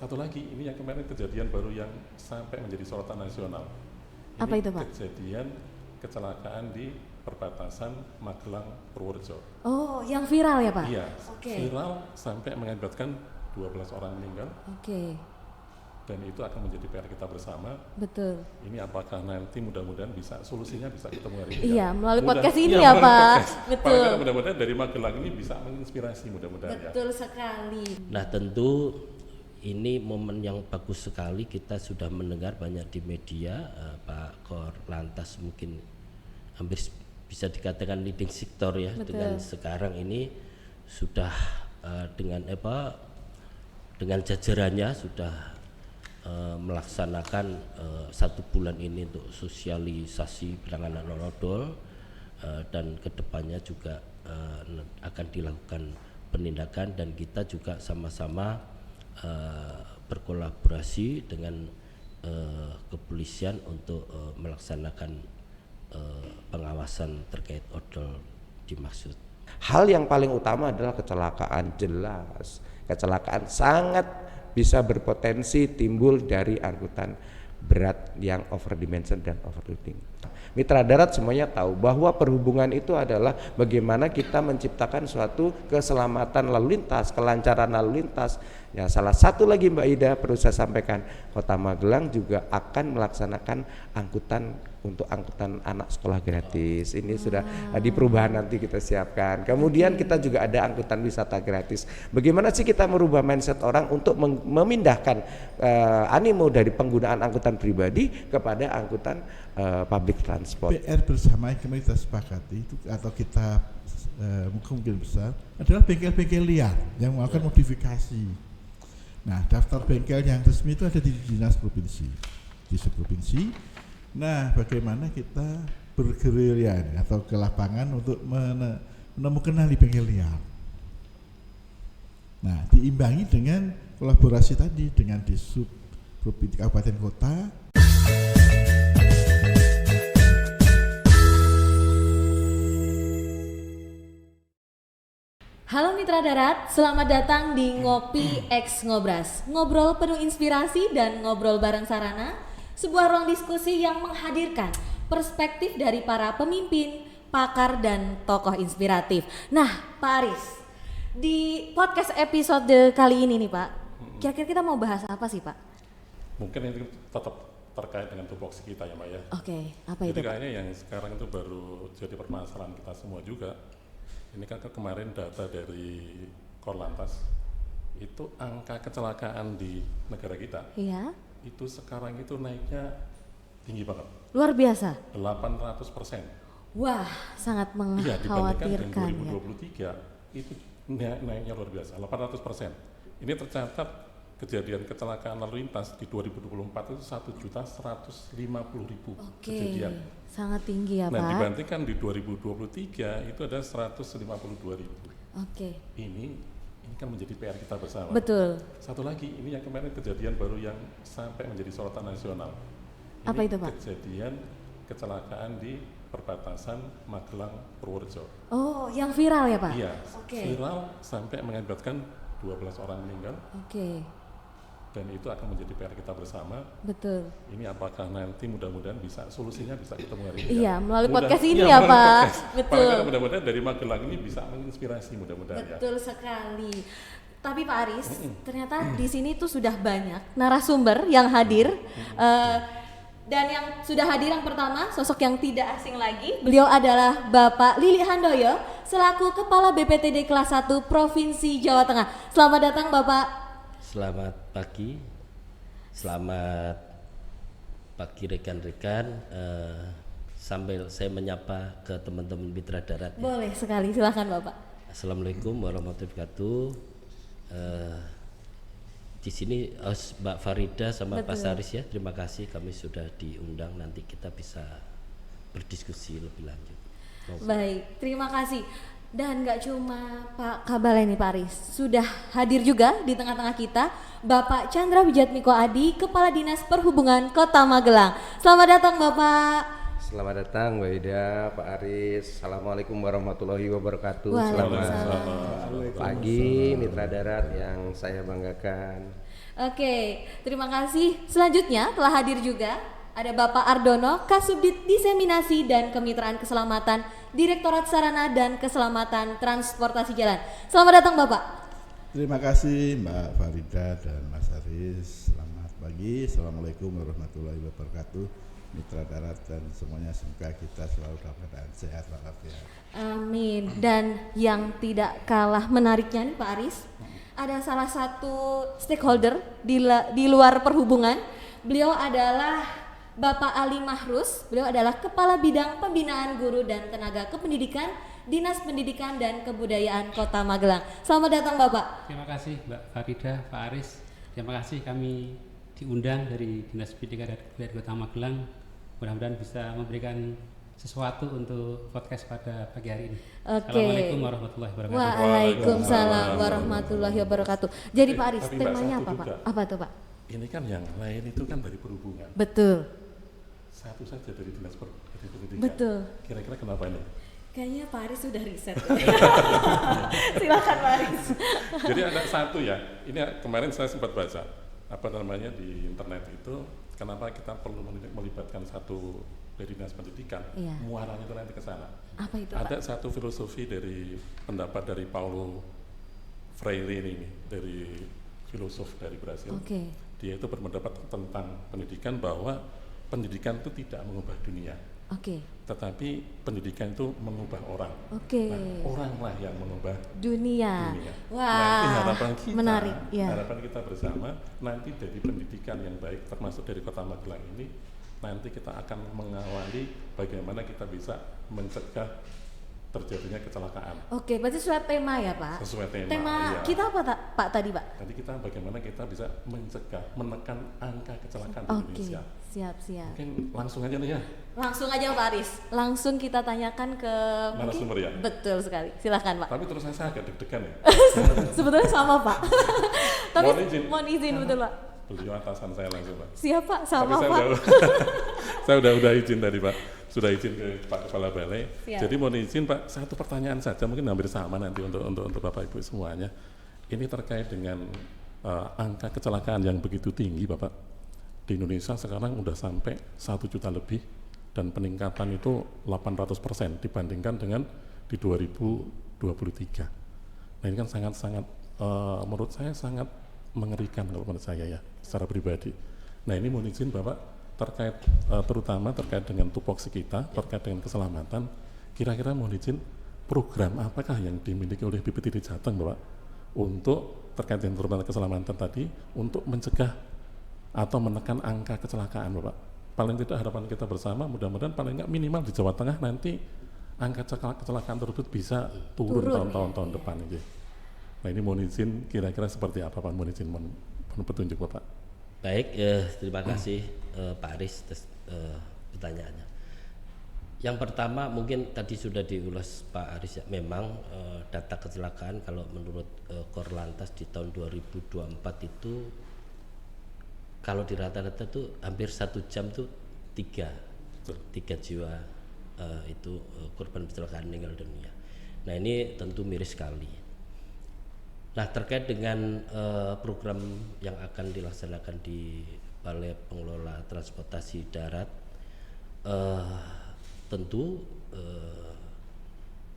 Satu lagi, ini yang kemarin kejadian baru yang sampai menjadi sorotan nasional. Ini apa itu, Pak? Kejadian kecelakaan di perbatasan Magelang Purworejo. Oh, yang viral ya, Pak? Iya, Oke. viral sampai mengakibatkan 12 orang meninggal. Oke, Dan itu akan menjadi PR kita bersama. betul. Ini apakah nanti mudah-mudahan solusinya bisa ketemu hari ini? Iya, melalui Mudah- podcast ini iya, ya, melalui Pak. podcast. Betul. Paling mudah-mudahan dari Magelang ini bisa menginspirasi mudah-mudahan ya. Betul sekali. Nah tentu ini momen yang bagus sekali, kita sudah mendengar banyak di media, Pak Kor Lantas mungkin hampir bisa dikatakan leading sektor ya. Betul. Dengan sekarang ini sudah dengan jajarannya sudah melaksanakan 1 bulan ini untuk sosialisasi penanganan odol, dan kedepannya juga akan dilakukan penindakan, dan kita juga sama-sama berkolaborasi dengan kepolisian untuk melaksanakan pengawasan terkait odol dimaksud. Hal yang paling utama adalah kecelakaan. Jelas kecelakaan sangat bisa berpotensi timbul dari angkutan berat yang overdimension dan overloading. Mitra darat semuanya tahu bahwa perhubungan itu adalah bagaimana kita menciptakan suatu keselamatan lalu lintas, kelancaran lalu lintas. Ya, salah satu lagi Mbak Ida perlu saya sampaikan, Kota Magelang juga akan melaksanakan untuk angkutan anak sekolah gratis. Ini sudah di perubahan nanti kita siapkan. Kemudian kita juga ada angkutan wisata gratis. Bagaimana sih kita merubah mindset orang untuk memindahkan animo dari penggunaan angkutan pribadi kepada angkutan public transport. PR bersama yang kita sepakati itu atau kita mungkin besar adalah bengkel-bengkel liar yang melakukan modifikasi. Nah, daftar bengkel yang resmi itu ada di dinas provinsi, di provinsi. Nah, bagaimana kita bergerilya atau ke lapangan untuk menemukan bengkel liar. Nah, diimbangi dengan kolaborasi tadi dengan Disub Provinsi Kabupaten Kota. Halo Mitra Darat, selamat datang di Ngopi X Ngobras. Ngobrol penuh inspirasi dan ngobrol bareng Sarana, sebuah ruang diskusi yang menghadirkan perspektif dari para pemimpin, pakar, dan tokoh inspiratif. Nah, Pak Aris, di podcast episode kali ini nih Pak, kira-kira kita mau bahas apa sih Pak? Mungkin ini tetap terkait dengan tupoksi kita ya Mbak ya. Oke, apa Jadi itu Pak? kayaknya yang sekarang itu baru jadi permasalahan kita semua juga. Ini kan kemarin data dari Korlantas, itu angka kecelakaan di negara kita, Iya, itu sekarang itu naiknya tinggi banget, luar biasa. 800%. Wah, sangat Iya, dibandingkan mengkhawatirkan dengan ya. 2023 itu naiknya luar biasa, 800%. Ini tercatat kejadian kecelakaan lalu lintas di 2024 itu 1.150.000 Oke, kejadian. sangat tinggi ya Nah, Pak. dibandingkan di 2023 itu ada 152.000. Oke, Ini kan menjadi PR kita bersama. betul. Satu lagi, ini yang kemarin kejadian baru yang sampai menjadi sorotan nasional. Apa itu, Pak? Kejadian kecelakaan di perbatasan Magelang Purworejo. Oh, yang viral ya Pak? Iya, Oke. viral sampai mengakibatkan 12 orang meninggal. Oke, Dan itu akan menjadi PR kita bersama. betul. Ini apakah nanti mudah-mudahan solusinya bisa ketemu hari ini? Iya, melalui podcast iya, ini ya, melalui Pak. podcast. Betul. Paling mudah-mudahan dari Magelang ini bisa menginspirasi mudah-mudahan ya. Betul sekali. Tapi Pak Aris, ternyata di sini tuh sudah banyak narasumber yang hadir. Dan yang sudah hadir yang pertama, sosok yang tidak asing lagi. Beliau adalah Bapak Lili Handoyo, selaku Kepala BPTD Kelas 1 Provinsi Jawa Tengah. Selamat datang Bapak. Selamat pagi, selamat pagi rekan-rekan. Sambil saya menyapa ke teman-teman mitra darat. Boleh sekali, silakan Bapak. Assalamualaikum warahmatullahi wabarakatuh. Di sini Mbak Farida sama Pak Saris ya, terima kasih kami sudah diundang, nanti kita bisa berdiskusi lebih lanjut. Baik, terima kasih. Dan gak cuma Pak Kabaleni Pak Aris, sudah hadir juga di tengah-tengah kita Bapak Chandra Wijatmiko Adi, Kepala Dinas Perhubungan Kota Magelang. Selamat datang Bapak. Selamat datang Mbak Ida, Pak Aris. Assalamualaikum warahmatullahi wabarakatuh. Waalaikumsalam. Selamat pagi mitra darat yang saya banggakan. Oke, terima kasih. Selanjutnya telah hadir juga ada Bapak Ardono, Kasubdit Diseminasi dan Kemitraan Keselamatan, Direktorat Sarana dan Keselamatan Transportasi Jalan. Selamat datang Bapak. Terima kasih Mbak Farida dan Mas Haris. Selamat pagi. Assalamualaikum warahmatullahi wabarakatuh. Mitra darat dan semuanya, semoga kita selalu dalam keadaan sehat walafiat. Amin. Dan yang tidak kalah menariknya nih Pak Aris, ada salah satu stakeholder di luar perhubungan. Beliau adalah Bapak Ali Mahrus. Beliau adalah Kepala Bidang Pembinaan Guru dan Tenaga Kependidikan Dinas Pendidikan dan Kebudayaan Kota Magelang. Selamat datang Bapak. Terima kasih Mbak Farida, Pak Aris. Terima kasih kami diundang dari Dinas Pendidikan dan Kebudayaan Kota Magelang. Mudah-mudahan bisa memberikan sesuatu untuk podcast pada pagi hari ini. Oke. Assalamualaikum warahmatullahi wabarakatuh. Waalaikumsalam warahmatullahi wabarakatuh. Jadi Pak Aris, tapi Mbak, temanya satu apa Pak? juga. Apa tuh Pak? Ini kan yang lain itu kan dari perhubungan. Betul. Satu saja dari dinas pendidikan. Betul. Kira-kira kenapa ini? Kayaknya Pak Aris sudah riset. Silakan Pak Aris. Jadi ada satu ya. Ini kemarin saya sempat baca apa namanya di internet itu, kenapa kita perlu melibatkan satu dari dinas pendidikan. Iya. Muaranya itu nanti ke sana. Apa itu Ada Pak? satu filosofi dari pendapat dari Paulo Freire ini, dari filosof dari Brasil. Oke. Dia itu berpendapat tentang pendidikan bahwa pendidikan itu tidak mengubah dunia, Oke. tetapi pendidikan itu mengubah orang. Oke. Nah, oranglah yang mengubah Dunia. dunia. Wah. Nanti harapan kita, menarik. Ya. harapan kita bersama nanti dari pendidikan yang baik, termasuk dari Kota Magelang ini, nanti kita akan mengawali bagaimana kita bisa mencegah terjadinya kecelakaan. Oke, berarti sesuai tema ya Pak? Sesuai tema, Tema iya. kita apa Pak tadi Pak? Nanti kita bagaimana kita bisa mencegah, menekan angka kecelakaan di Oke, Indonesia. siap. Mungkin langsung aja nih ya. Langsung aja Pak Aris, langsung kita tanyakan ke Narasumber ya? Betul sekali, silakan Pak. Tapi terus saya agak deg-degan ya. Sebetulnya sama Pak. Tapi Mohon izin. betul Pak. Beliau atasan saya langsung Pak. Siap Pak, Tapi sama saya Pak. saya udah izin tadi Pak, sudah izin ke Pak Kepala Balai. Siap. Jadi mohon izin Pak, satu pertanyaan saja mungkin hampir sama nanti untuk Bapak Ibu semuanya. Ini terkait dengan angka kecelakaan yang begitu tinggi Bapak. Di Indonesia sekarang udah sampai 1 juta lebih dan peningkatan itu 800% dibandingkan dengan di 2023. Nah ini kan sangat-sangat menurut saya sangat mengerikan kalau menurut saya ya secara pribadi. Nah ini mohon izin Bapak terkait terutama terkait dengan tupoksi kita, terkait dengan keselamatan, kira-kira mohon izin program apakah yang dimiliki oleh BPTD Jateng Bapak untuk terkait dengan terutama keselamatan tadi untuk mencegah atau menekan angka kecelakaan Bapak. Paling tidak harapan kita bersama mudah-mudahan paling nggak minimal di Jawa Tengah nanti angka kecelakaan tersebut bisa turun tahun-tahun depan ini. Nah ini mohon izin kira-kira seperti apa Pak, mohon izin mohon petunjuk Bapak. Baik, terima kasih Pak Aris atas pertanyaannya. Yang pertama mungkin tadi sudah diulas Pak Aris ya, memang data kecelakaan kalau menurut Korlantas di tahun 2024 itu kalau di rata-rata tuh hampir 1 jam tuh 3 jiwa itu korban kecelakaan meninggal dunia. Nah ini tentu miris sekali. Nah terkait dengan program yang akan dilaksanakan di Balai Pengelola Transportasi Darat, tentu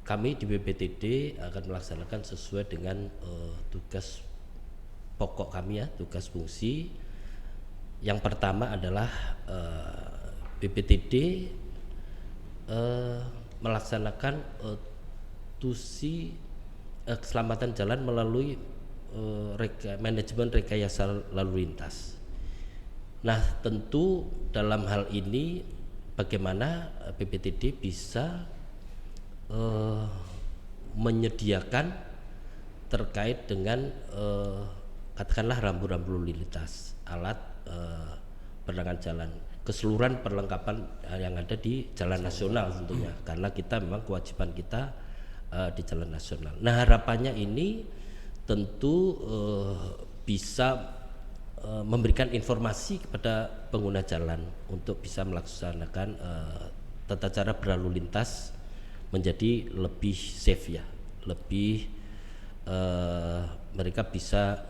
kami di BPTD akan melaksanakan sesuai dengan tugas pokok kami ya, tugas fungsi. Yang pertama adalah BPTD melaksanakan tusi keselamatan jalan melalui manajemen rekayasa lalu lintas. Nah tentu dalam hal ini bagaimana BPTD bisa menyediakan terkait dengan katakanlah rambu-rambu lalu lintas, alat penerangan jalan, keseluruhan perlengkapan yang ada di jalan nasional tentunya, karena kita memang kewajiban kita di jalan nasional. Nah harapannya ini tentu bisa memberikan informasi kepada pengguna jalan untuk bisa melaksanakan tata cara berlalu lintas menjadi lebih safe ya, lebih mereka bisa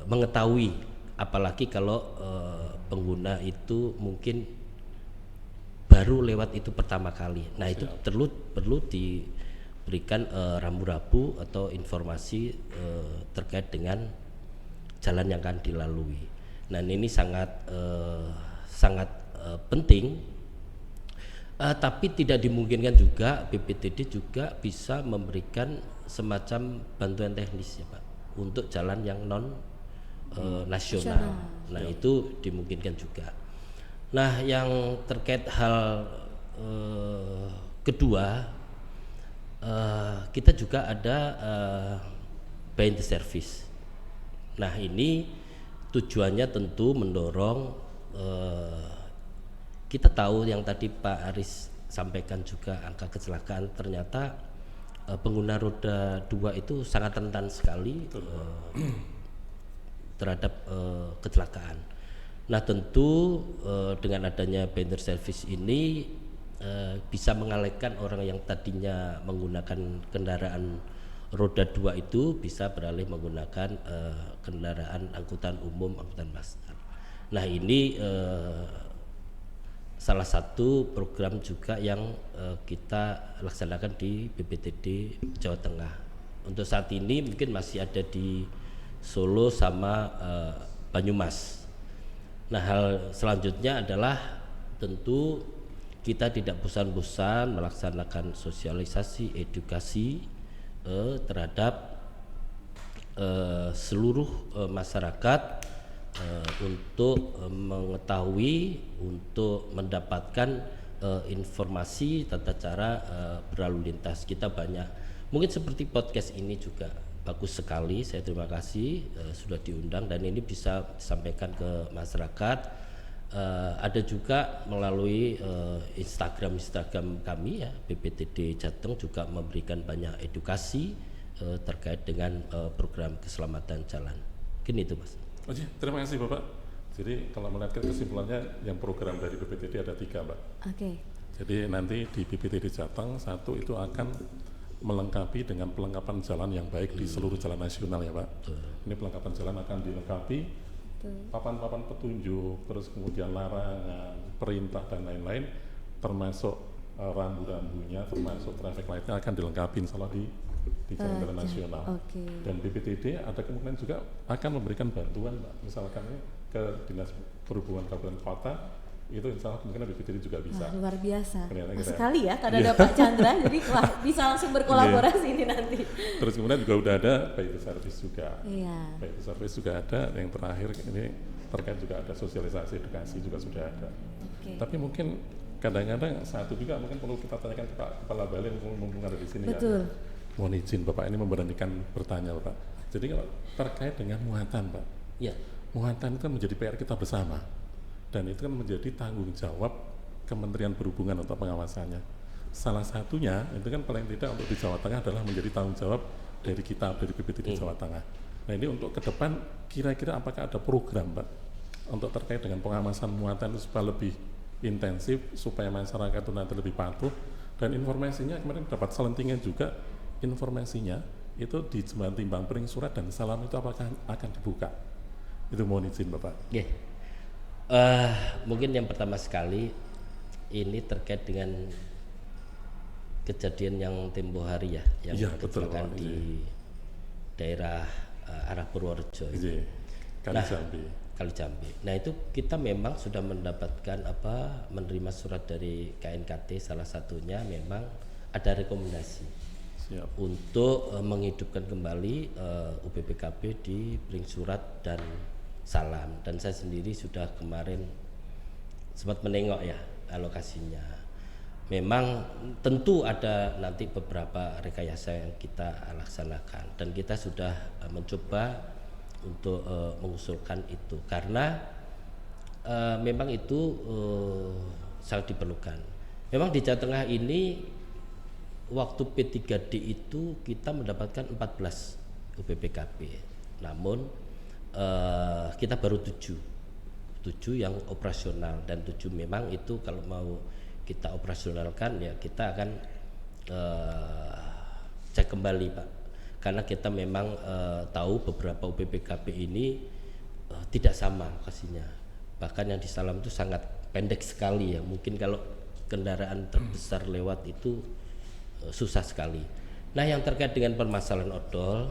mengetahui, apalagi kalau pengguna itu mungkin baru lewat itu pertama kali. Nah itu perlu diberikan rambu-rambu atau informasi terkait dengan jalan yang akan dilalui. Nah ini sangat penting, tapi tidak dimungkinkan juga BPTD juga bisa memberikan semacam bantuan teknis ya Pak untuk jalan yang non nasional. Nah itu dimungkinkan juga. Nah yang terkait hal kedua, kita juga ada buy the service. Nah ini tujuannya tentu mendorong, kita tahu yang tadi Pak Aris sampaikan juga, angka kecelakaan ternyata pengguna roda 2 itu sangat rentan sekali terhadap kecelakaan. Nah tentu dengan adanya vendor service ini bisa mengalihkan orang yang tadinya menggunakan kendaraan roda 2 itu bisa beralih menggunakan kendaraan angkutan umum, angkutan massal. Nah ini salah satu program juga yang kita laksanakan di BPTD Jawa Tengah. Untuk saat ini mungkin masih ada di Solo sama Banyumas. Nah hal selanjutnya adalah tentu kita tidak bosan-bosan melaksanakan sosialisasi, edukasi terhadap seluruh masyarakat untuk mengetahui, untuk mendapatkan informasi tata cara berlalu lintas. Kita banyak, mungkin seperti podcast ini juga bagus sekali. Saya terima kasih sudah diundang dan ini bisa disampaikan ke masyarakat. Ada juga melalui Instagram kami ya, BPTD Jateng juga memberikan banyak edukasi terkait dengan program keselamatan jalan. Mungkin itu Mas. Oke, terima kasih Bapak. Jadi kalau melihat kesimpulannya, yang program dari BPTD ada 3 Mbak. Oke. Jadi nanti di BPTD Jateng 1 itu akan melengkapi dengan pelengkapan jalan yang baik di seluruh jalan nasional ya Pak. Ini pelengkapan jalan akan dilengkapi papan-papan petunjuk, terus kemudian larangan, perintah dan lain-lain, termasuk rambu-rambunya, termasuk traffic light-nya akan dilengkapi insya Allah di jalan-jalan nasional. Dan BPTD ada kemungkinan juga akan memberikan bantuan Pak, misalkan ke Dinas Perhubungan Kabupaten Kota, itu insya Allah kemungkinan BPTD juga bisa. Luar biasa. Ternyata Sekali ya, karena ada Pak Chandra, jadi wah, bisa langsung berkolaborasi ini nanti. Terus kemudian juga udah ada buy the service juga. Iya. Buy the service juga ada. Yang terakhir ini terkait juga ada sosialisasi, edukasi juga sudah ada. Tapi mungkin kadang-kadang satu juga mungkin perlu kita tanyakan ke Pak Kepala Balai mumpung ada di sini. Betul. Mohon izin Bapak ini memberanikan bertanya Bapak. Jadi kalau terkait dengan muatan Pak, Ya. muatan itu kan menjadi PR kita bersama, dan itu kan menjadi tanggung jawab Kementerian Perhubungan untuk pengawasannya. Salah satunya itu kan paling tidak untuk di Jawa Tengah adalah menjadi tanggung jawab dari kita, dari BPTD Jawa Tengah. Nah ini untuk ke depan kira-kira apakah ada program Pak untuk terkait dengan pengawasan muatan itu supaya lebih intensif, supaya masyarakat itu nanti lebih patuh, dan informasinya kemarin dapat selentingan juga, informasinya itu di Jembatan Timbang Pring Surat dan Salam itu apakah akan dibuka? Itu mohon izin Bapak. Yeah. Mungkin yang pertama sekali ini terkait dengan kejadian yang tempo hari ya, yang kecelakaan di daerah arah Purworejo. Kali Jambi. Kali Jambi. Nah itu kita memang sudah mendapatkan menerima surat dari KNKT, salah satunya memang ada rekomendasi. Siap. Untuk menghidupkan kembali UPPKB di Pring Surat dan Salam, dan saya sendiri sudah kemarin sempat menengok ya alokasinya. Memang tentu ada nanti beberapa rekayasa yang kita laksanakan dan kita sudah mencoba untuk mengusulkan itu karena memang itu sangat diperlukan. Memang di Jawa Tengah ini waktu P3D itu kita mendapatkan 14 UPPKB, namun kita baru 7 yang operasional, dan 7 memang itu kalau mau kita operasionalkan ya kita akan cek kembali Pak, karena kita memang tahu beberapa UPPKP ini tidak sama lokasinya, bahkan yang di Salam itu sangat pendek sekali ya, mungkin kalau kendaraan terbesar lewat itu susah sekali. Nah, yang terkait dengan permasalahan odol,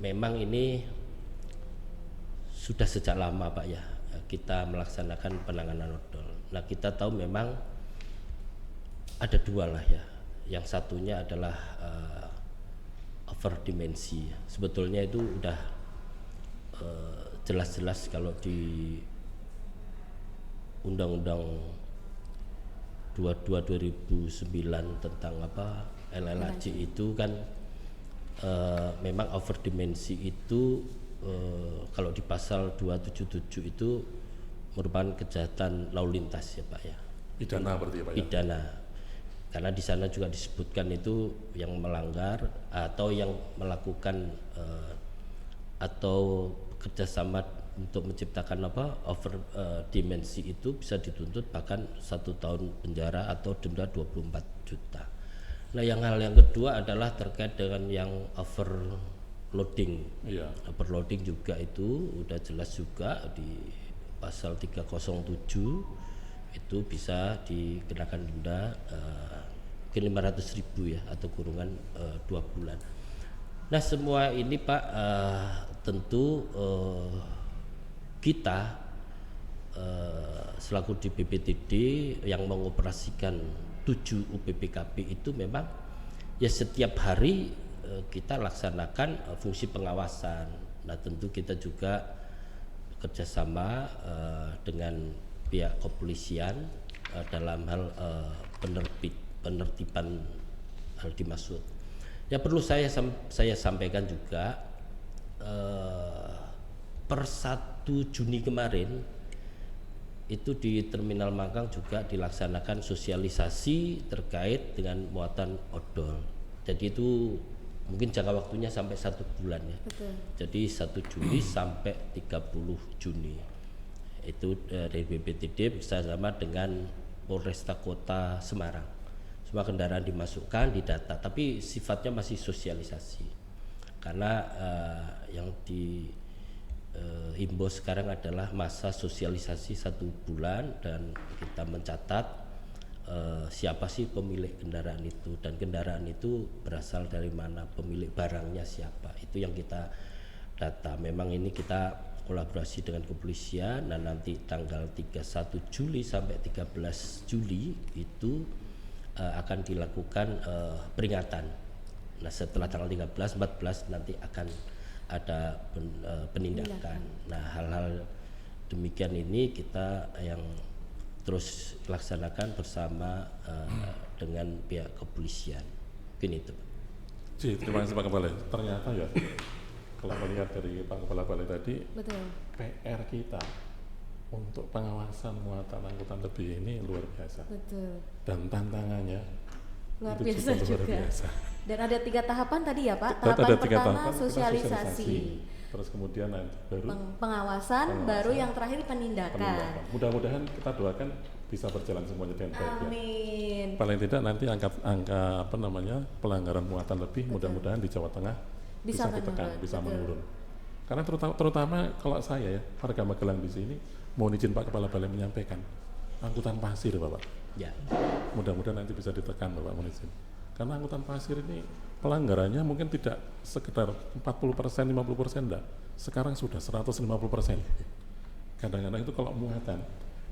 memang ini sudah sejak lama Pak ya kita melaksanakan penanganan odol. Nah, kita tahu memang ada dua lah ya. Yang satunya adalah overdimensi. Sebetulnya itu udah jelas-jelas kalau di Undang-Undang 22 2009 tentang apa LLAJ itu kan memang overdimensi itu kalau di pasal 277 itu merupakan kejahatan lalu lintas ya Pak ya. Pidana berarti ya Pak ya? Pidana. Karena di sana juga disebutkan itu yang melanggar atau yang melakukan atau kerjasama untuk menciptakan apa over dimensi itu bisa dituntut bahkan 1 tahun penjara atau denda 24 juta. Nah, hal yang kedua adalah terkait dengan yang overloading. Iya. Overloading juga itu udah jelas juga di pasal 307 itu bisa dikenakan denda mungkin 500.000 ya atau kurungan 2 bulan. Nah, semua ini Pak tentu kita selaku di BPTD yang mengoperasikan 7 UPPKP itu memang ya setiap hari kita laksanakan fungsi pengawasan. Nah, tentu kita juga kerjasama dengan pihak kepolisian dalam hal penertiban hal dimaksud. Ya, perlu saya sampaikan juga per 1 Juni kemarin itu di Terminal Mangkang juga dilaksanakan sosialisasi terkait dengan muatan odol. Jadi itu mungkin jangka waktunya sampai 1 bulan ya. Betul. Jadi 1 Juli sampai 30 Juni. Itu dari BPTD bersama dengan Polresta Kota Semarang. Semua kendaraan dimasukkan, didata, tapi sifatnya masih sosialisasi. Karena yang dihimbau sekarang adalah masa sosialisasi 1 bulan dan kita mencatat siapa sih pemilik kendaraan itu dan kendaraan itu berasal dari mana, pemilik barangnya siapa, itu yang kita data. Memang ini kita kolaborasi dengan kepolisian dan nanti tanggal 31 Juli sampai 13 Juli itu akan dilakukan peringatan. Nah, setelah tanggal 13, 14 nanti akan ada penindakan. Nah, hal-hal demikian ini kita yang terus laksanakan bersama dengan pihak kepolisian. Mungkin itu. Terima kasih Pak Kepala. Ternyata ya kalau melihat dari Pak Kepala Balai tadi, Betul. PR kita untuk pengawasan muatan angkutan lebih ini luar biasa. Betul. Dan tantangannya Luar itu biasa luar juga. biasa. Dan ada 3 tahapan tadi ya Pak. Ada Tahapan 3 pertama tahapan, kita sosialisasi, terus kemudian nanti baru pengawasan, baru yang terakhir penindakan. penindakan. Mudah-mudahan kita doakan bisa berjalan semuanya dengan baik ya. Amin. Paling tidak nanti angka pelanggaran muatan lebih mudah-mudahan di Jawa Tengah bisa ditekan, menurun. bisa Betul. menurun. Karena terutama kalau saya ya, warga Magelang di sini, mohon izin Pak Kepala Balai menyampaikan, angkutan pasir Bapak. Ya. Mudah-mudahan nanti bisa ditekan Bapak, mohon izin. Karena angkutan pasir ini pelanggarannya mungkin tidak sekedar 40%, 50% enggak. Sekarang sudah 150%. Kadang-kadang itu kalau muatan,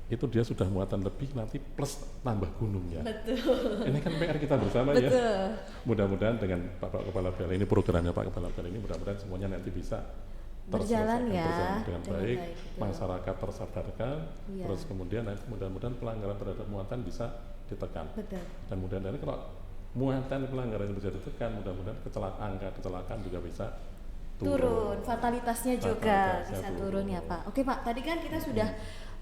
itu dia sudah muatan lebih nanti plus tambah gunungnya. Betul. Ini kan PR kita bersama ya. Betul. Mudah-mudahan dengan Bapak Kepala Balai ini, programnya Pak Kepala Balai ini, mudah-mudahan semuanya nanti bisa Berjalan ya, berjalan dengan dengan baik, baik, betul. masyarakat tersadarkan, Iya. terus kemudian nanti mudah-mudahan pelanggaran terhadap muatan bisa ditekan. Betul. Dan mudah-mudahan kalau muatan pelanggaran yang bisa ditekan, mudah-mudahan angka kecelakaan juga bisa Turun, fatalitasnya juga Fatalitasnya bisa turun. turun ya Pak. Oke Pak, tadi kan kita sudah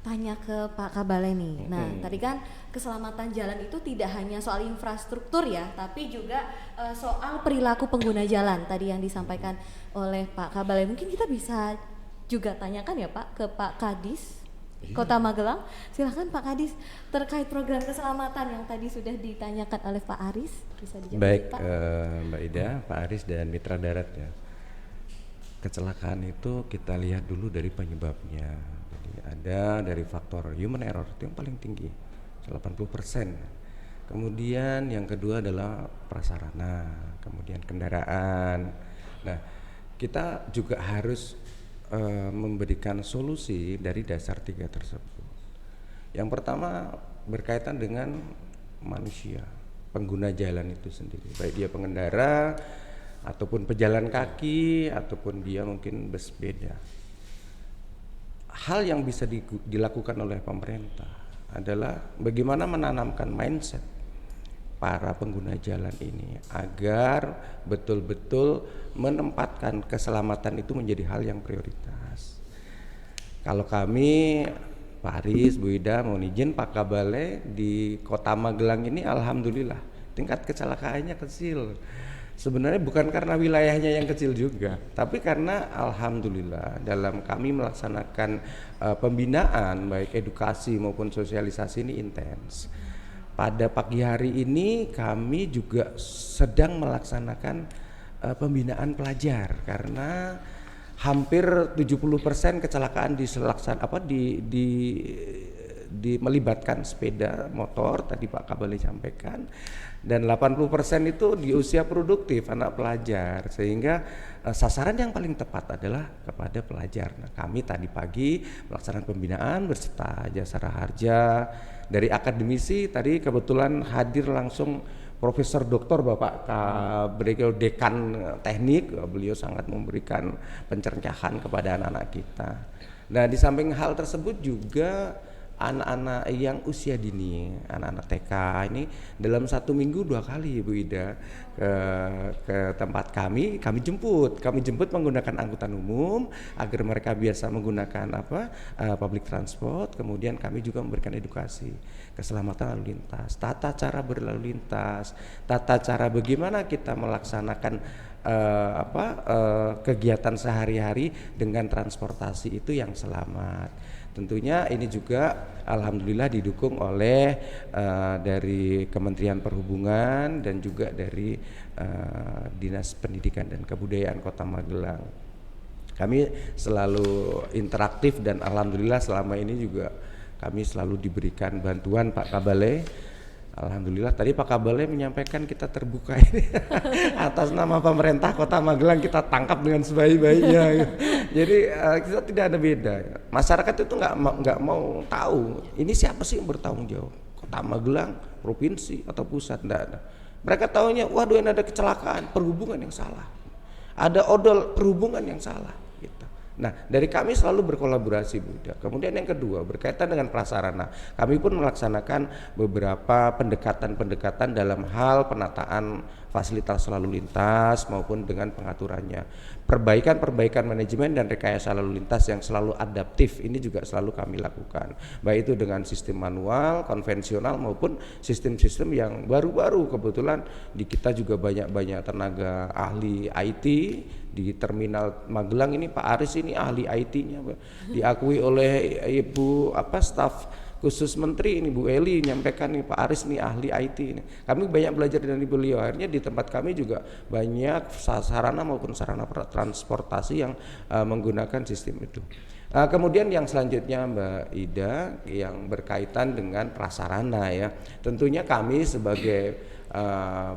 tanya ke Pak Kabalai nih. Nah, tadi kan keselamatan jalan itu tidak hanya soal infrastruktur ya, tapi juga soal perilaku pengguna jalan tadi yang disampaikan oleh Pak Kabalai. Mungkin kita bisa juga tanyakan ya Pak ke Pak Kadis Kota Magelang. Silahkan Pak Kadis, terkait program keselamatan yang tadi sudah ditanyakan oleh Pak Aris. Bisa dijawab, Baik, Pak. Mbak Ida, Pak Aris dan Mitra Darat ya. Kecelakaan itu kita lihat dulu dari penyebabnya. Jadi ada dari faktor human error itu yang paling tinggi, 80%. Kemudian yang kedua adalah prasarana, kemudian kendaraan. Nah, kita juga harus memberikan solusi dari dasar 3 tersebut. Yang pertama berkaitan dengan manusia, pengguna jalan itu sendiri, baik dia pengendara ataupun pejalan kaki ataupun dia mungkin bersepeda. Hal yang bisa dilakukan oleh pemerintah adalah bagaimana menanamkan mindset para pengguna jalan ini agar betul-betul menempatkan keselamatan itu menjadi hal yang prioritas. Kalau kami, Pak Aris, Bu Ida, mohon izin Pak Kabale, di Kota Magelang ini alhamdulillah tingkat kecelakaannya kecil. Sebenarnya bukan karena wilayahnya yang kecil juga, tapi karena alhamdulillah dalam kami melaksanakan pembinaan baik edukasi maupun sosialisasi ini intens. Pada pagi hari ini kami juga sedang melaksanakan pembinaan pelajar karena hampir 70% kecelakaan melibatkan sepeda motor, tadi Pak Kabale sampaikan, dan 80% itu di usia produktif anak pelajar, sehingga sasaran yang paling tepat adalah kepada pelajar. Nah, kami tadi pagi melaksanakan pembinaan berserta Jasara Harja. Dari akademisi tadi kebetulan hadir langsung Profesor Dr. Bapak Beliau Dekan Teknik, beliau sangat memberikan pencercahan kepada anak-anak kita. Nah, di samping hal tersebut juga anak-anak yang usia dini, anak-anak TK ini dalam 1 minggu 2 kali Bu Ida ke tempat kami jemput menggunakan angkutan umum agar mereka biasa menggunakan public transport. Kemudian kami juga memberikan edukasi keselamatan lalu lintas, tata cara berlalu lintas, tata cara bagaimana kita melaksanakan kegiatan sehari-hari dengan transportasi itu yang selamat. Tentunya ini juga alhamdulillah didukung oleh dari Kementerian Perhubungan dan juga dari Dinas Pendidikan dan Kebudayaan Kota Magelang. Kami selalu interaktif dan alhamdulillah selama ini juga kami selalu diberikan bantuan Pak Kabale. Alhamdulillah tadi Pak Kabale menyampaikan kita terbuka ini atas nama pemerintah Kota Magelang, kita tangkap dengan sebaik-baiknya. Jadi kita tidak ada beda. Masyarakat itu nggak mau tahu ini siapa sih yang bertanggung jawab, Kota Magelang, provinsi atau pusat, tidak ada. Mereka tahunya waduh ini ada kecelakaan, perhubungan yang salah, ada odol perhubungan yang salah. Gitu. Nah, dari kami selalu berkolaborasi Bu Ida. Kemudian yang kedua berkaitan dengan prasarana, kami pun melaksanakan beberapa pendekatan dalam hal penataan fasilitas lalu lintas maupun dengan pengaturannya. Perbaikan manajemen dan rekayasa lalu lintas yang selalu adaptif ini juga selalu kami lakukan. Baik itu dengan sistem manual, konvensional maupun sistem-sistem yang baru-baru. Kebetulan di kita juga banyak tenaga ahli IT. Di terminal Magelang ini Pak Aris ini ahli IT-nya, diakui oleh Ibu staf khusus Menteri ini Bu Eli menyampaikan nih Pak Aris nih ahli IT ini. Kami banyak belajar dari beliau. Akhirnya di tempat kami juga banyak sarana maupun sarana transportasi yang menggunakan sistem itu. Kemudian yang selanjutnya Mbak Ida yang berkaitan dengan prasarana ya. Tentunya kami sebagai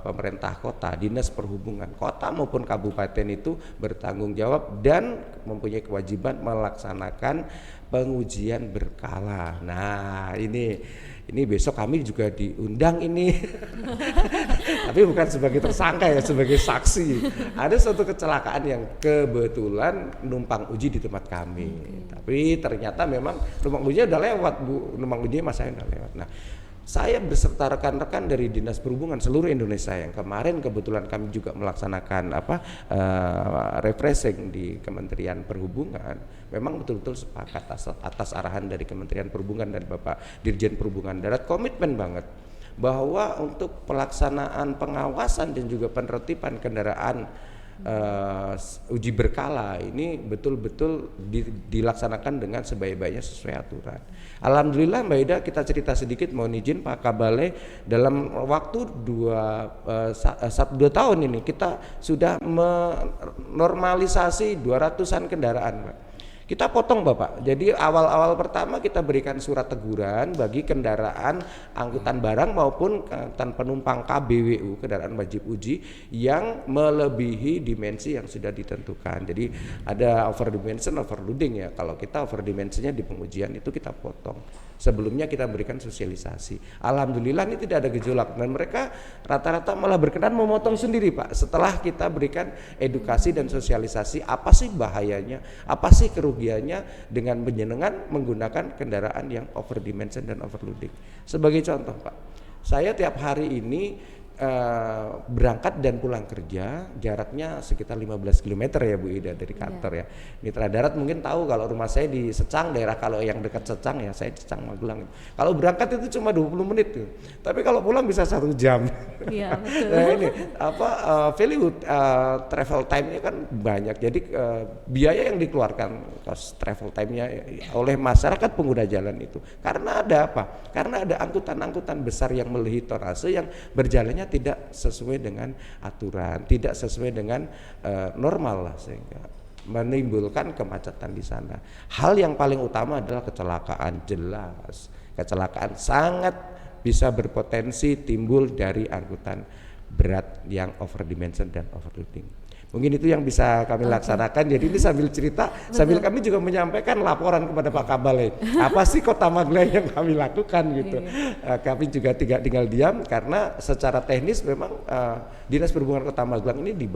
pemerintah kota, dinas perhubungan kota maupun kabupaten itu bertanggung jawab dan mempunyai kewajiban melaksanakan pengujian berkala. Nah ini besok kami juga diundang ini tapi bukan sebagai tersangka ya, sebagai saksi. Ada suatu kecelakaan yang kebetulan numpang uji di tempat kami, tapi ternyata memang numpang ujinya udah lewat Bu, numpang ujinya masanya udah lewat. Nah saya beserta rekan-rekan dari Dinas Perhubungan seluruh Indonesia yang kemarin kebetulan kami juga melaksanakan refreshing di Kementerian Perhubungan, memang betul-betul sepakat atas arahan dari Kementerian Perhubungan dan Bapak Dirjen Perhubungan Darat komitmen banget bahwa untuk pelaksanaan pengawasan dan juga penertiban kendaraan uji berkala ini betul-betul dilaksanakan dengan sebaik-baiknya sesuai aturan. Alhamdulillah Mbak Ida, kita cerita sedikit, mohon izin Pak Kabale, dalam waktu 2 tahun ini kita sudah menormalisasi 200-an kendaraan, Pak. Kita potong Bapak, jadi awal-awal pertama kita berikan surat teguran bagi kendaraan angkutan barang maupun angkutan penumpang KBWU, kendaraan wajib uji, yang melebihi dimensi yang sudah ditentukan. Jadi ada over dimension, overloading ya. Kalau kita over dimensinya di pengujian itu kita potong. Sebelumnya kita berikan sosialisasi. Alhamdulillah ini tidak ada gejolak dan mereka rata-rata malah berkenan memotong sendiri Pak. Setelah kita berikan edukasi dan sosialisasi apa sih bahayanya, apa sih kerugiannya dengan menyenengan menggunakan kendaraan yang over dimension dan overloading. Sebagai contoh Pak, saya tiap hari ini berangkat dan pulang kerja jaraknya sekitar 15 km ya Bu Ida dari kantor ya. Mitra Darat mungkin tahu kalau rumah saya di Secang, daerah kalau yang dekat Secang ya, saya Secang Magelang. Kalau berangkat itu cuma 20 menit tuh. Tapi kalau pulang bisa 1 jam. Iya, betul. Nah ini value travel time-nya kan banyak. Jadi biaya yang dikeluarkan cost travel time-nya oleh masyarakat pengguna jalan itu. Karena ada apa? Karena ada angkutan-angkutan besar yang melebihi tonase yang berjalannya tidak sesuai dengan aturan, tidak sesuai dengan normal lah, sehingga menimbulkan kemacetan di sana. Hal yang paling utama adalah kecelakaan, jelas. Kecelakaan sangat bisa berpotensi timbul dari angkutan berat yang over dimension dan overloading. Mungkin itu yang bisa kami laksanakan. Jadi ini sambil cerita, sambil kami juga menyampaikan laporan kepada Pak Kabale. Apa sih Kota Magelang yang kami lakukan gitu. Kami juga tidak tinggal diam karena secara teknis memang Dinas Perhubungan Kota Magelang ini di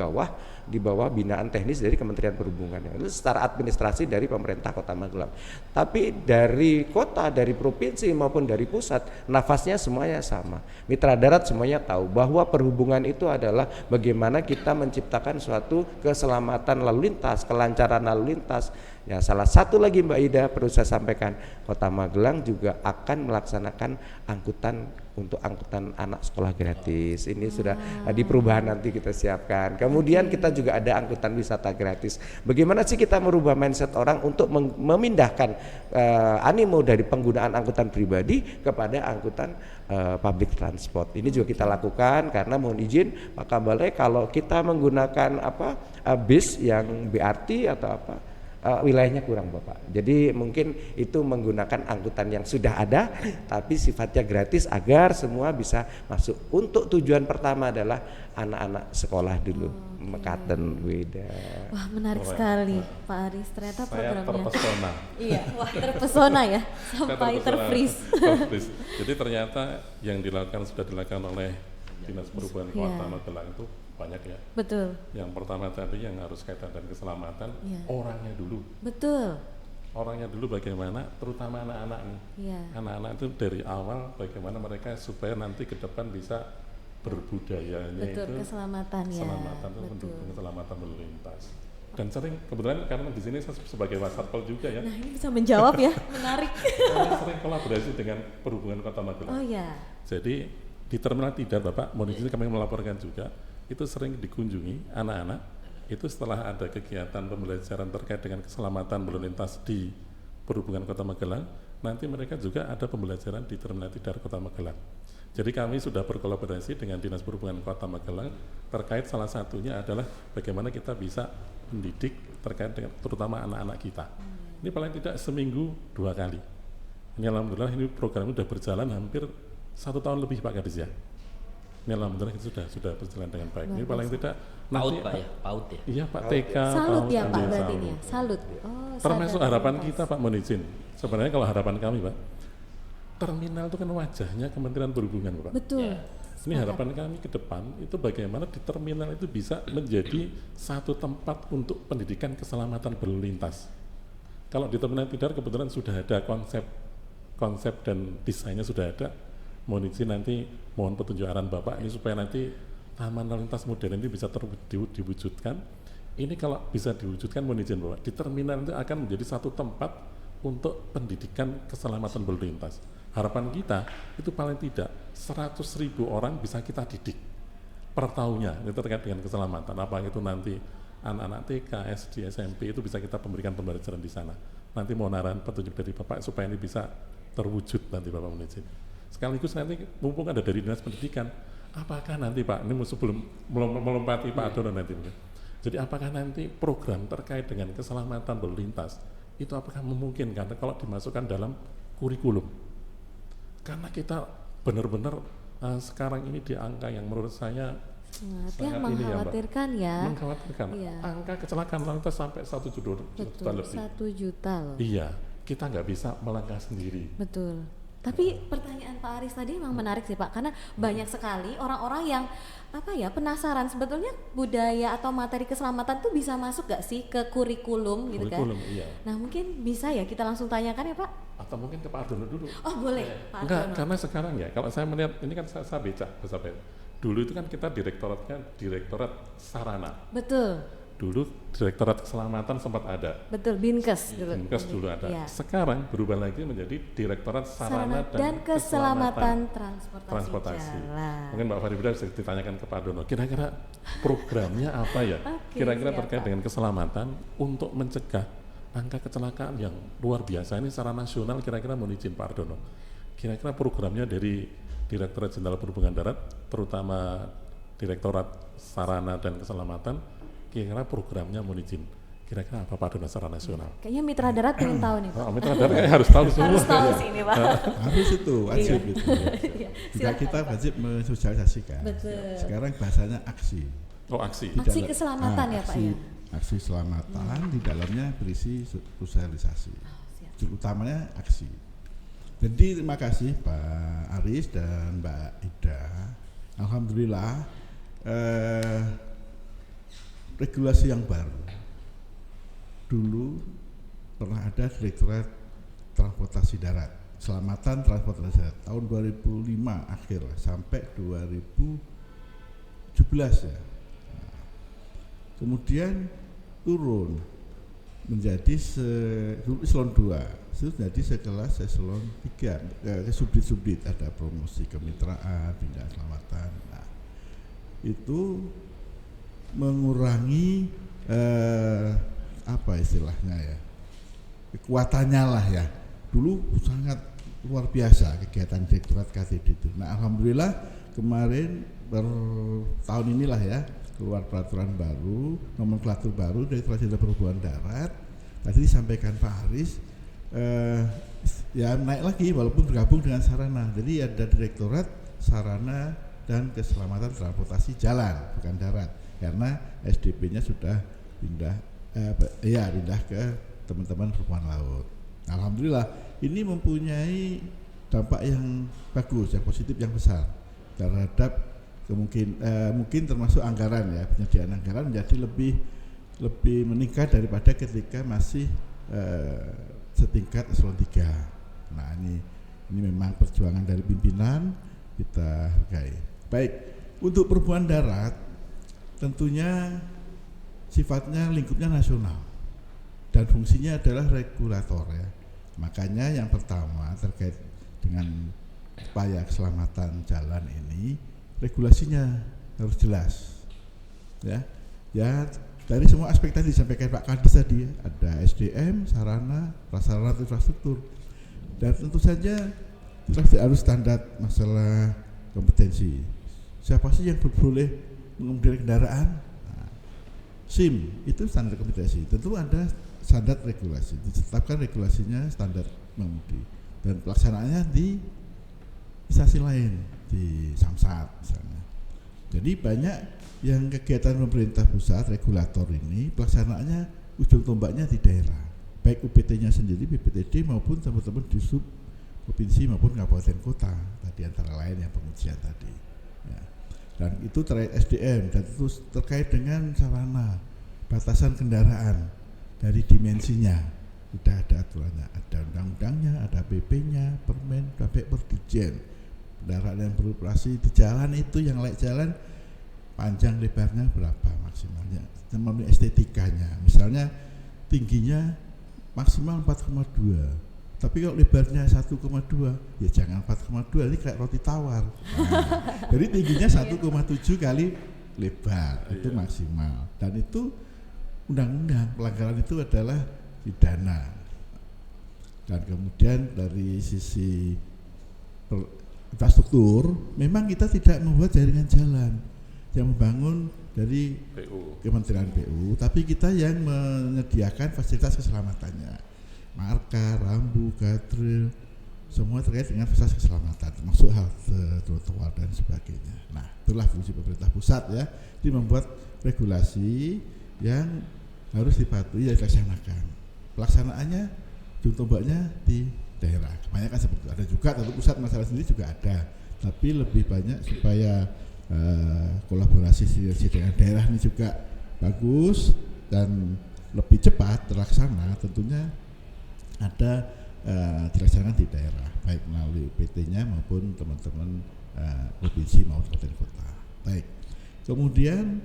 bawah binaan teknis dari Kementerian Perhubungan. Itu secara administrasi dari pemerintah Kota Magelang. Tapi dari kota, dari provinsi maupun dari pusat, nafasnya semuanya sama. Mitra Darat semuanya tahu bahwa perhubungan itu adalah bagaimana kita menciptakan suatu keselamatan lalu lintas, kelancaran lalu lintas. Ya, salah satu lagi Mbak Ida perlu saya sampaikan, Kota Magelang juga akan melaksanakan angkutan untuk angkutan anak sekolah gratis. Ini sudah di perubahan nanti kita siapkan. Kemudian kita juga ada angkutan wisata gratis. Bagaimana sih kita merubah mindset orang untuk memindahkan animo dari penggunaan angkutan pribadi kepada angkutan public transport. Ini juga kita lakukan karena mohon izin Pak Kabale, kalau kita menggunakan bis yang BRT atau wilayahnya kurang Bapak. Jadi mungkin itu menggunakan angkutan yang sudah ada tapi sifatnya gratis agar semua bisa masuk. Untuk tujuan pertama adalah anak-anak sekolah dulu. Mekaten Weda. Wah, menarik sekali Pak Aris. Ternyata Saya programnya. terpesona. Iya, wah terpesona ya. Sampai terfreeze. Jadi ternyata yang sudah dilakukan oleh Dinas Perhubungan Kota Magelang itu banyak ya. Betul. Yang pertama tadi yang harus kaitan dengan keselamatan, orangnya dulu. Betul. Orangnya dulu bagaimana, terutama anak-anak nih. Anak-anak itu dari awal bagaimana mereka supaya nanti ke depan bisa berbudayanya. Betul, itu keselamatan ya. Keselamatan itu mendukung keselamatan lalu lintas. Dan sering kebetulan karena di sini saya sebagai Wasatpol juga ya. Nah, ini bisa menjawab ya. Menarik. Kami sering kolaborasi dengan Perhubungan Kota Magelang. Oh ya. Jadi di Terminal Tidar Bapak, mohon izin kami melaporkan juga, itu sering dikunjungi anak-anak itu setelah ada kegiatan pembelajaran terkait dengan keselamatan lalu lintas di Perhubungan Kota Magelang, nanti mereka juga ada pembelajaran di Terminal Tidar Kota Magelang. Jadi kami sudah berkolaborasi dengan Dinas Perhubungan Kota Magelang terkait salah satunya adalah bagaimana kita bisa mendidik terkait dengan terutama anak-anak kita. Ini paling tidak seminggu 2 kali. Ini alhamdulillah ini program sudah berjalan hampir 1 tahun lebih Pak Kadis ya. Ini alhamdulillah itu sudah berjalan dengan baik. Ini paling tidak PAUD Pak ya, PAUD ya. Iya Pak TK. Salut PAUD, ya Pak ambil berarti salut. ini ya. Salut. Oh, Termasuk sadar harapan lintas. kita Pak Monizin. Sebenarnya kalau harapan kami Pak, terminal itu kan wajahnya Kementerian Perhubungan Pak. Betul. Ini harapan kami ke depan itu bagaimana di terminal itu bisa menjadi satu tempat untuk pendidikan keselamatan berlalu lintas. Kalau di Terminal Tidar kebetulan sudah ada konsep dan desainnya sudah ada. Mohon izin nanti mohon petunjuk arahan Bapak ini supaya nanti taman lalu lintas modern ini bisa diwujudkan. Ini kalau bisa diwujudkan mohon izin Bapak, di terminal itu akan menjadi satu tempat untuk pendidikan keselamatan berlalu lintas. Harapan kita itu paling tidak 100.000 orang bisa kita didik. per tahunnya itu terkait dengan keselamatan. Apa itu nanti anak-anak TK, SD, SMP itu bisa kita memberikan pembelajaran di sana. Nanti mau naran petunjuk dari Bapak supaya ini bisa terwujud nanti Bapak menizin. Sekaligus nanti mumpung ada dari Dinas Pendidikan, apakah nanti Pak, ini sebelum melompati Pak Adono nanti mungkin. Jadi apakah nanti program terkait dengan keselamatan berlintas itu apakah memungkinkan kalau dimasukkan dalam kurikulum? Karena kita benar-benar sekarang ini di angka yang menurut saya yang mengkhawatirkan ya. Mengkhawatirkan. Iya. Angka kecelakaan lalu lintas sampai 1 juta lebih. 1 juta loh. Iya, kita nggak bisa melangkah sendiri. Betul. Tapi pertanyaan Pak Aris tadi memang menarik sih Pak, karena banyak sekali orang-orang yang penasaran sebetulnya budaya atau materi keselamatan tuh bisa masuk gak sih ke kurikulum gitu kan? Kurikulum, iya. Nah mungkin bisa ya kita langsung tanyakan ya Pak? Atau mungkin ke Pak Ardono dulu. Oh boleh Pak Enggak, Ardono. karena sekarang ya kalau saya melihat ini kan saya baca. Dulu itu kan kita direktorat sarana. Betul. Dulu direktorat keselamatan sempat ada. Betul, Binkes dulu. Binkes dulu ada. Iya. Sekarang berubah lagi menjadi direktorat sarana dan keselamatan transportasi. jalan. Mungkin Mbak Farida bisa ditanyakan ke Pak Dono, kira-kira programnya apa ya? Oke, Kira-kira siap, terkait Pak. dengan keselamatan untuk mencegah angka kecelakaan yang luar biasa ini secara nasional, kira-kira mohon izin Pak Dono. Kira-kira programnya dari Direktorat Jenderal Perhubungan Darat, terutama Direktorat Sarana dan Keselamatan, kira-kira programnya mohon izin. Kira-kira apa Pak Dono secara nasional? Kayaknya Mitra Darat pengen tahu nih Pak. Oh, Mitra Darat kayaknya harus tahu semua. Harus tahu sih ini Pak. Harus itu wajib itu. Iya, Juga silakan, kita Pak. wajib mensosialisasikan. Betul. Sekarang bahasanya aksi. Oh, aksi. Di Aksi dalam- keselamatan ya, Pak, ya? Aksi keselamatan di dalamnya berisi sosialisasi. siap. Utamanya aksi. Jadi terima kasih Pak Aris dan Mbak Ida. Alhamdulillah regulasi yang baru. Dulu pernah ada Direktorat Transportasi Darat, Keselamatan Transportasi Darat tahun 2005 akhir sampai 2017 ya. Nah, kemudian turun menjadi eselon 2, itu jadi sekelas eselon 3, ke subdit ada promosi kemitraan, bidang keselamatan. Nah, itu mengurangi apa istilahnya ya, kekuatannya lah ya. Dulu sangat luar biasa kegiatan Direktorat KTD itu. Nah alhamdulillah kemarin tahun inilah ya keluar peraturan baru, nomenklatur baru Direktorat Jenderal Perhubungan Darat. Tadi disampaikan Pak Haris, ya naik lagi walaupun bergabung dengan sarana. Jadi ada Direktorat Sarana dan Keselamatan Transportasi Jalan, bukan darat, karena SDP-nya sudah pindah ke teman-teman perhubungan laut. Alhamdulillah ini mempunyai dampak yang bagus, yang positif, yang besar terhadap mungkin termasuk anggaran ya, penyediaan anggaran menjadi lebih meningkat daripada ketika masih setingkat eselon 3. Nah ini memang perjuangan dari pimpinan, kita hargai. Baik, untuk perhubungan darat tentunya sifatnya lingkupnya nasional dan fungsinya adalah regulator ya. Makanya yang pertama terkait dengan upaya keselamatan jalan ini, regulasinya harus jelas ya. Ya dari semua aspek tadi disampaikan Pak Kadis tadi, ada SDM, sarana, prasarana, infrastruktur, dan tentu saja harus standar masalah kompetensi. Siapa sih yang boleh mengemudi kendaraan? Nah, SIM itu standar kompetensi. Tentu ada standar regulasi, ditetapkan regulasinya standar mengemudi, dan pelaksanaannya di instansi lain, di Samsat misalnya. Jadi banyak yang kegiatan pemerintah pusat regulator ini pelaksanaannya ujung tombaknya di daerah, baik UPT-nya sendiri, BPTD maupun teman-teman di sub provinsi maupun kabupaten kota tadi antara lain yang pengujian tadi ya. Dan itu terkait SDM dan itu terkait dengan sarana, batasan kendaraan dari dimensinya sudah ada aturannya, ada undang-undangnya, ada PP-nya, permen, sampai perdijen. Kendaraan yang beroperasi di jalan itu yang layak jalan panjang lebarnya berapa maksimalnya, memenuhi estetikanya. Misalnya tingginya maksimal 4,2, Tapi kalau lebarnya 1,2, ya jangan 4,2, ini kayak roti tawar. Nah, jadi tingginya 1,7 kali lebar, itu maksimal. Dan itu undang-undang, pelanggaran itu adalah pidana. Dan kemudian dari sisi infrastruktur, memang kita tidak membuat jaringan jalan yang membangun dari Kementerian PU, tapi kita yang menyediakan fasilitas keselamatannya. Marka, rambu, guardrail, semua terkait dengan fasilitas keselamatan, termasuk halte, trotoar dan sebagainya. Nah, itulah fungsi pemerintah pusat ya, ini membuat regulasi yang harus dipatuhi dan dilaksanakan. Pelaksanaannya, ujung tombaknya di daerah. Kebanyakan seperti itu. Ada juga tentu pusat masalah sendiri juga ada, tapi lebih banyak supaya kolaborasi sinergi dengan daerah ini juga bagus dan lebih cepat terlaksana. Tentunya ada dilaksanakan di daerah, baik melalui PT-nya maupun teman-teman provinsi maupun kabupaten kota. Baik. Kemudian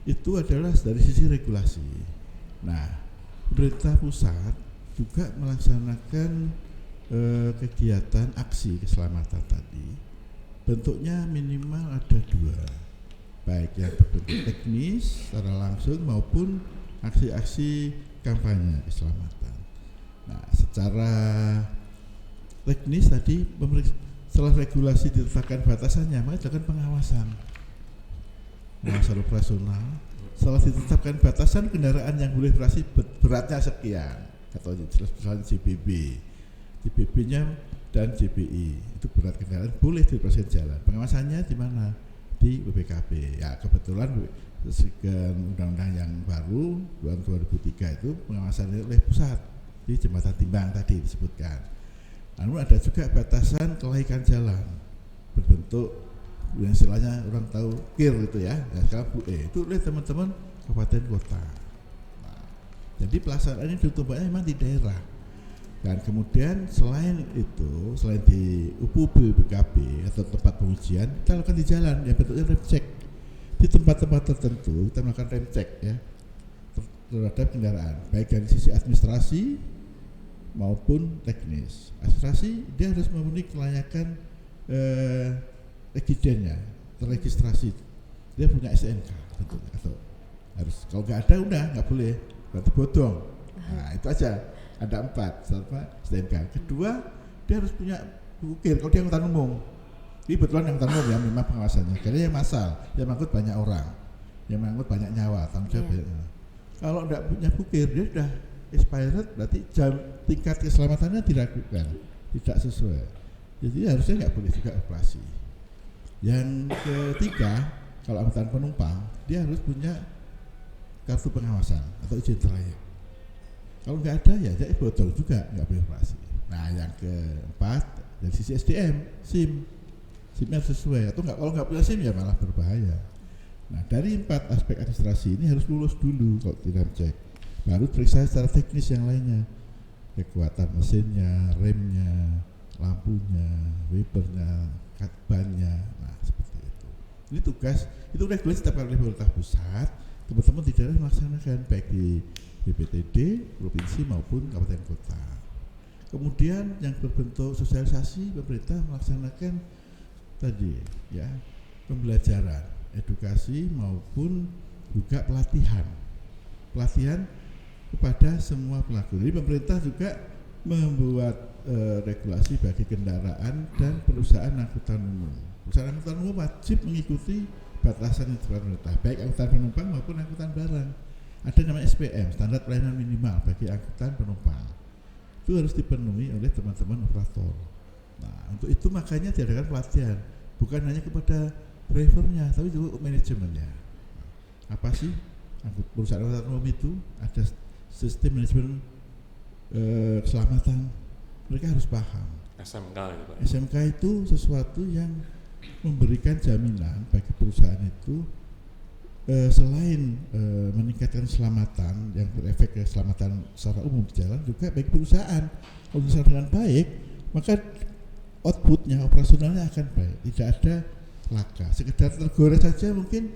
itu adalah dari sisi regulasi. Nah, pemerintah pusat juga melaksanakan kegiatan aksi keselamatan tadi. Bentuknya minimal ada 2, baik yang berbentuk teknis secara langsung maupun aksi-aksi kampanye keselamatan. Nah, secara teknis tadi setelah regulasi ditetapkan batasannya, maka dilakukan pengawasan operasional. Setelah ditetapkan batasan kendaraan yang boleh beroperasi beratnya sekian, atau misalnya JBB-nya dan JBI itu berat kendaraan boleh dioperasi jalan. Pengawasannya di mana? Di BPKB. Ya kebetulan undang-undang yang baru tahun 2003 itu pengawasannya oleh pusat di jembatan timbang tadi disebutkan. Namun ada juga batasan kelaikan jalan berbentuk yang istilahnya orang tahu KIR itu ya, sekarang BUE itu oleh teman-teman kabupaten kota. Nah, jadi pelaksanaan ini ditumpaknya memang di daerah. Dan kemudian selain itu, selain di UPU BPKB atau tempat pengujian, kita lakukan di jalan yang bentuknya rem cek. Di tempat-tempat tertentu kita melakukan rem cek ya terhadap kendaraan, baik dari sisi administrasi maupun teknis. Administrasi dia harus memenuhi kelayakan regidennya, terregistrasi, dia punya SNK tentunya, atau harus kalau nggak ada udah nggak boleh, berarti bodong. Nah itu aja, ada 4 SNK. Kedua dia harus punya ukir kalau dia angkutan umum. Ini betulan angkutan umum ya memang pengawasannya, karena yang massal, yang mengangkut banyak orang, yang mengangkut banyak nyawa, tanggung jawab banyak nyawa. Kalau nggak punya bukir dia sudah expired, berarti tingkat keselamatannya diragukan, tidak sesuai. Jadi harusnya nggak boleh juga operasi. Yang ketiga, kalau angkutan penumpang, dia harus punya kartu pengawasan atau izin trayek. Kalau nggak ada ya jadi botol juga nggak boleh operasi. Nah yang keempat dari sisi SDM, SIM-nya sesuai atau nggak, kalau nggak punya SIM ya malah berbahaya. Nah dari 4 aspek administrasi ini harus lulus dulu kalau tidak cek. Baru periksa secara teknis yang lainnya, kekuatan mesinnya, remnya, lampunya, wipernya, bannya. Nah seperti itu. Ini tugas, itu regulasi ditetapkan oleh pemerintah pusat. Teman-teman di daerah melaksanakan baik di BPTD, provinsi maupun kabupaten kota. Kemudian yang berbentuk sosialisasi, pemerintah melaksanakan tadi ya pembelajaran, edukasi maupun juga pelatihan kepada semua pelaku. Jadi pemerintah juga membuat regulasi bagi kendaraan dan perusahaan angkutan umum. Perusahaan angkutan umum wajib mengikuti batasan yang ditetapkan pemerintah, baik angkutan penumpang maupun angkutan barang. Ada namanya SPM, standar pelayanan minimal bagi angkutan penumpang. Itu harus dipenuhi oleh teman-teman operator. Nah, untuk itu makanya diadakan pelatihan, bukan hanya kepada drivernya, tapi juga manajemennya. Apa sih perusahaan angkutan umum itu? Ada sistem manajemen keselamatan, mereka harus paham. SMK itu Pak. SMK itu sesuatu yang memberikan jaminan bagi perusahaan itu selain meningkatkan keselamatan yang berefek keselamatan secara umum di jalan, juga bagi perusahaan kalau misalnya dengan baik maka outputnya operasionalnya akan baik, tidak ada laka. Sekedar tergores saja mungkin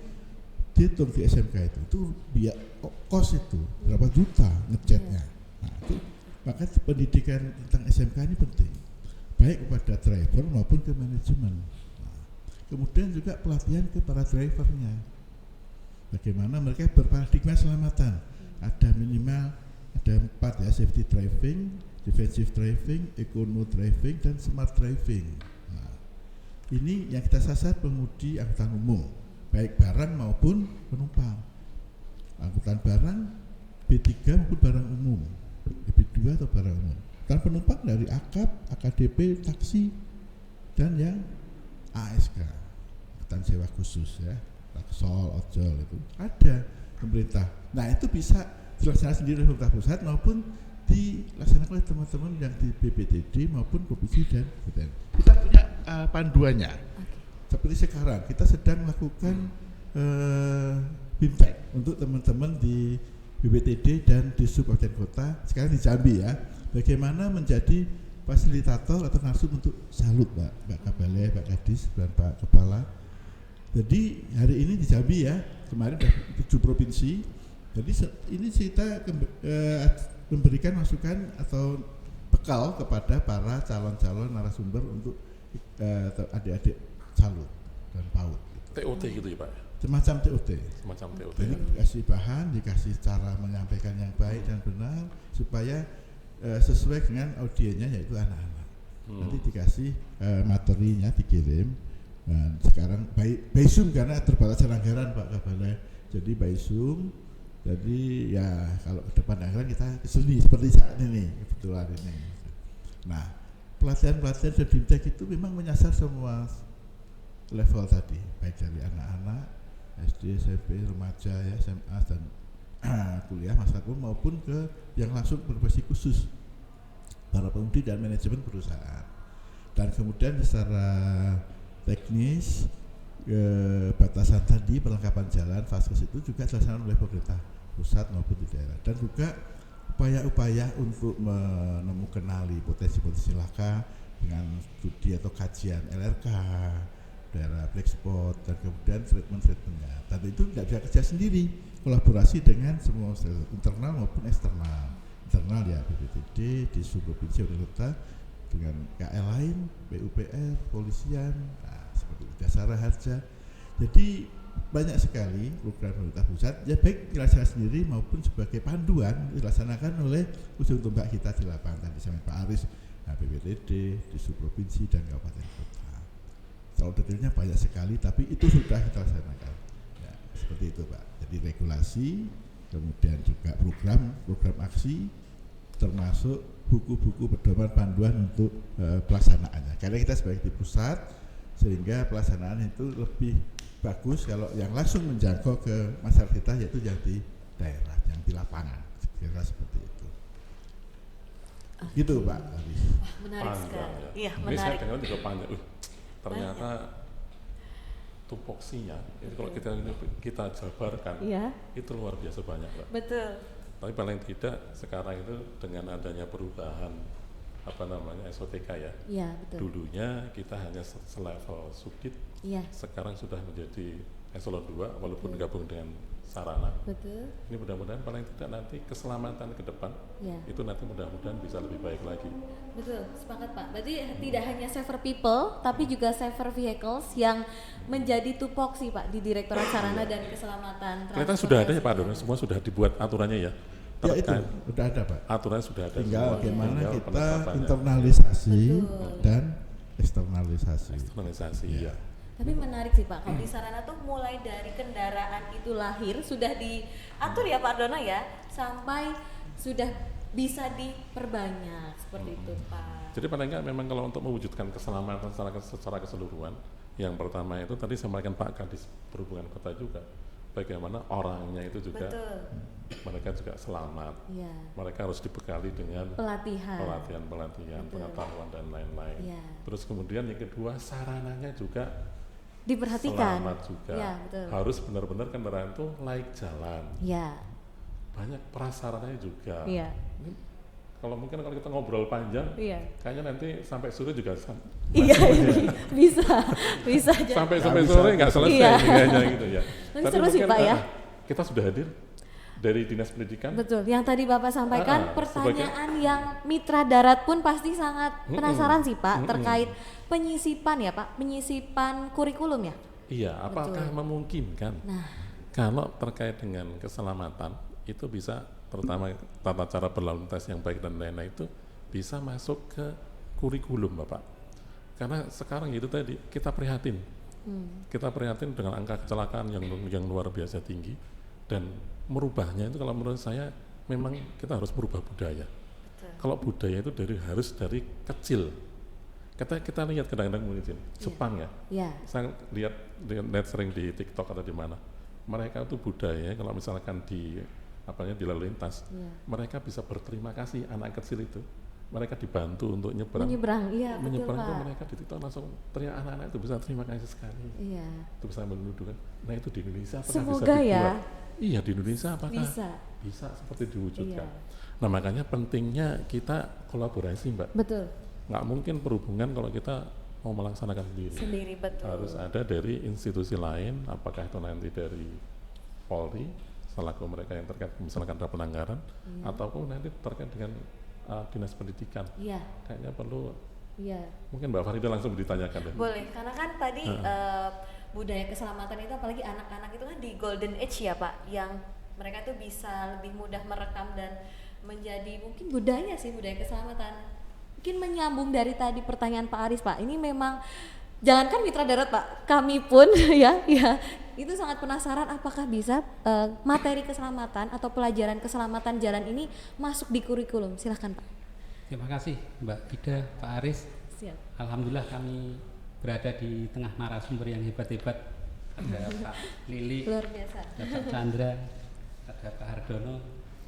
dihitung di SMK itu biaya kos itu berapa juta ngecatnya. Nah itu Maka pendidikan tentang SMK ini penting, baik kepada driver maupun ke manajemen. Nah, kemudian juga pelatihan ke para drivernya, bagaimana mereka berparadigma keselamatan. Ada minimal ada 4 ya, safety driving, defensive driving, econo driving, dan smart driving. Nah, ini yang kita sasar pengemudi angkutan umum, baik barang maupun penumpang. Angkutan barang B3 maupun barang umum, B2 atau barang umum. Dan penumpang dari AKAP, AKDP, taksi, dan yang ASK, angkutan sewa khusus ya, taksol, ojol itu ada pemerintah. Nah itu bisa dilaksanakan sendiri oleh pemerintah pusat maupun dilaksanakan oleh teman-teman yang di BPTD maupun Provinsi dan Kabupaten. Kita punya panduannya. Seperti sekarang kita sedang melakukan BIMTEK untuk teman-teman di BPTD dan di Kabupaten Kota, sekarang di Jambi ya. Bagaimana menjadi fasilitator atau narsum untuk salut Mbak Kabale, Pak Kadis, dan Pak Kepala. Jadi hari ini di Jambi ya, kemarin ada 7 provinsi. Jadi ini kita memberikan masukan atau bekal kepada para calon-calon narasumber untuk adik-adik salut dan PAUD. TOT gitu ya Pak? Semacam TOT. Semacam TOT. Jadi dikasih bahan, dikasih cara menyampaikan yang baik dan benar supaya sesuai dengan audiennya yaitu anak-anak. Nanti dikasih materinya dikirim. Nah, sekarang by Zoom karena terbatas anggaran Pak Kabale. Jadi by Zoom. Jadi ya kalau ke depan anggaran kita kesini seperti saat ini kebetulan ini. Nah, pelatihan-pelatihan dan BIMTEK itu memang menyasar semua level tadi, baik dari anak-anak, SD, SMP, remaja, ya, SMA dan kuliah masa tua maupun ke yang langsung berprofesi khusus para pengemudi dan manajemen perusahaan. Dan kemudian secara teknis batasan tadi perlengkapan jalan faskes itu juga dilaksanakan oleh pemerintah pusat maupun di daerah, dan juga upaya-upaya untuk menemukan potensi-potensi laka dengan studi atau kajian LRK daerah black spot dan kemudian treatmentnya. Dan itu tidak bisa kerja sendiri, kolaborasi dengan semua internal maupun eksternal. Internal ya BPTD, di Provinsi Kota dengan KL lain, PUPR, polisian, nah, seperti Dasara Harja. Jadi banyak sekali program pemerintah pusat ya, baik dilaksanakan sendiri maupun sebagai panduan dilaksanakan oleh ujung tombak kita di lapangan tadi sama Pak Aris, nah, BPTD, di Provinsi dan Kabupaten Kota. Kalau detailnya banyak sekali, tapi itu sudah kita laksanakan. Ya, seperti itu Pak. Jadi regulasi, kemudian juga program aksi, termasuk buku-buku pedoman panduan untuk pelaksanaannya. Karena kita sebagai di pusat, sehingga pelaksanaan itu lebih bagus kalau yang langsung menjangkau ke masyarakat kita, yaitu yang di daerah, yang di lapangan, kira-kira seperti itu. Gitu Pak. Menarik sekali. Iya, Ini menarik. saya dengar juga panjang. Ternyata tupoksinya itu kalau kita jabarkan, Iya. itu luar biasa banyak Pak. Betul. Tapi paling tidak sekarang itu dengan adanya perubahan SOTK ya. Iya, betul. Dulunya kita hanya selevel subdit, Iya, sekarang sudah menjadi eselon 2 walaupun gabung dengan sarana. betul. Ini mudah-mudahan paling tidak nanti keselamatan ke depan Iya. itu nanti mudah-mudahan bisa lebih baik lagi. Betul, sepakat Pak. Berarti tidak hanya safer people, tapi juga safer vehicles yang menjadi tupoksi Pak di Direktorat Sarana dan Keselamatan Kelihatan sudah ada ya Pak Dono, semua sudah dibuat aturannya ya. Ya itu Terkait udah ada Pak. aturannya sudah ada. Tinggal semua. bagaimana Tinggal kita penetapannya. internalisasi Betul. dan eksternalisasi. Eksternalisasi ya. Tapi menarik sih Pak, kalau di sarana tuh mulai dari kendaraan itu lahir sudah diatur ya Pak Dono ya, sampai sudah bisa diperbanyak seperti itu Pak. Jadi paling enggak memang kalau untuk mewujudkan keselamatan secara keseluruhan, yang pertama itu tadi sampaikan Pak Kadis Perhubungan Kota juga, bagaimana orangnya itu juga Betul. mereka juga selamat. Iya. Mereka harus dibekali dengan Pelatihan. pelatihan, Betul. pengetahuan dan lain-lain. Iya. Terus kemudian yang kedua sarananya juga Diperhatikan. selamat juga. Iya, betul. Harus benar-benar kendaraan itu layak jalan. Iya. Banyak prasarananya juga. Iya. Ini kalau mungkin kalau kita ngobrol panjang, Iya. kayaknya nanti sampai sore juga Iya, bisa aja. sampai Nggak bisa. sore nggak selesai Iya. ini kayaknya gitu ya. Tapi seru sih, mungkin, Pak, ya. kita sudah hadir dari Dinas Pendidikan. Betul, yang tadi Bapak sampaikan, pertanyaan yang mitra darat pun pasti sangat penasaran sih Pak, terkait penyisipan ya Pak, penyisipan kurikulum ya? Iya, apakah memungkinkan Nah, kalau terkait dengan keselamatan itu bisa, terutama tata cara berlalu lintas yang baik dan lain-lain itu bisa masuk ke kurikulum Bapak. Karena sekarang itu tadi kita prihatin, kita prihatin dengan angka kecelakaan yang luar biasa tinggi, dan merubahnya itu kalau menurut saya memang kita harus merubah budaya. Kalau budaya itu harus dari kecil. Kita lihat kadang-kadang mungkin Jepang ya. ya, Saya lihat sering di TikTok atau di mana. Mereka itu budaya kalau misalkan di di lalu lintas, mereka bisa berterima kasih anak kecil itu. Mereka dibantu untuk menyeberang, iya betul menyeberang itu Pak. mereka di TikTok langsung teriak, anak-anak itu bisa terima kasih sekali. Iya. Itu bisa menuduhkan. Nah itu di Indonesia apakah Semoga bisa dibuat? ya. Iya di Indonesia apakah Bisa. seperti diwujudkan? Iya. Nah makanya pentingnya kita kolaborasi Mbak. Betul. Nggak mungkin perhubungan kalau kita mau melaksanakan sendiri. Sendiri betul. Harus ada dari institusi lain, apakah itu nanti dari Polri selaku mereka yang terkait misalkan ada pelanggaran, ataupun nanti terkait dengan Dinas Pendidikan. Iya. Kayaknya perlu, Iya. mungkin Mbak Farida langsung ditanyakan deh. Boleh, karena kan tadi budaya keselamatan itu apalagi anak-anak itu kan di golden age ya Pak, yang mereka tuh bisa lebih mudah merekam dan menjadi mungkin budaya keselamatan. Mungkin menyambung dari tadi pertanyaan Pak Aris Pak, ini memang jangankan mitra darat Pak, kami pun ya itu sangat penasaran apakah bisa materi keselamatan atau pelajaran keselamatan jalan ini masuk di kurikulum. Silahkan Pak. Terima kasih Mbak Ida, Pak Aris. Siap. Alhamdulillah kami berada di tengah narasumber yang hebat-hebat. Ada Pak Lili, Luar biasa. ada Pak Chandra, ada Pak Hardono,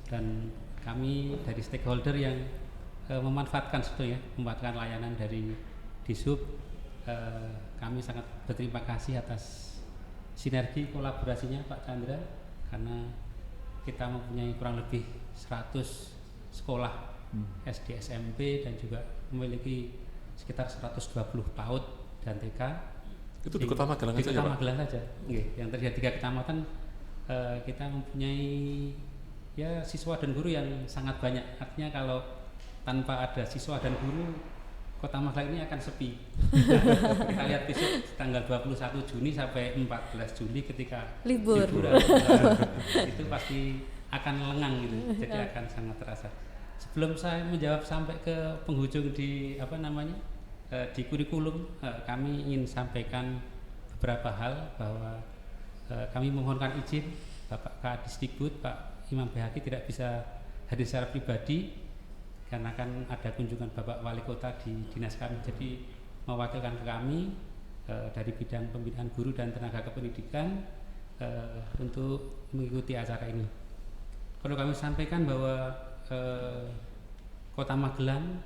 dan kami dari stakeholder yang memanfaatkan memanfaatkan layanan dari Dishub. Kami sangat berterima kasih atas sinergi kolaborasinya Pak Chandra, karena kita mempunyai kurang lebih 100 sekolah SD, SMP, dan juga memiliki sekitar 120 PAUD dan TK. Itu di Kota Magelang di saja Kota Pak? Magelang saja. Yang terjadi 3 kecamatan, kita mempunyai ya siswa dan guru yang sangat banyak. Artinya kalau tanpa ada siswa dan guru, Kota Magelang ini akan sepi. Kita lihat besok tanggal 21 Juni sampai 14 Juli ketika liburan, itu pasti akan lengang gitu. Jadi akan sangat terasa. Sebelum saya menjawab sampai ke penghujung di di kurikulum, kami ingin sampaikan beberapa hal, bahwa kami memohonkan izin Bapak Kadisdikbud, Pak Imam Behaki tidak bisa hadir secara pribadi karena kan ada kunjungan Bapak Wali Kota di dinas kami, jadi mewakilkan ke kami dari bidang pembinaan guru dan tenaga kependidikan untuk mengikuti acara ini. Perlu kami sampaikan bahwa Kota Magelang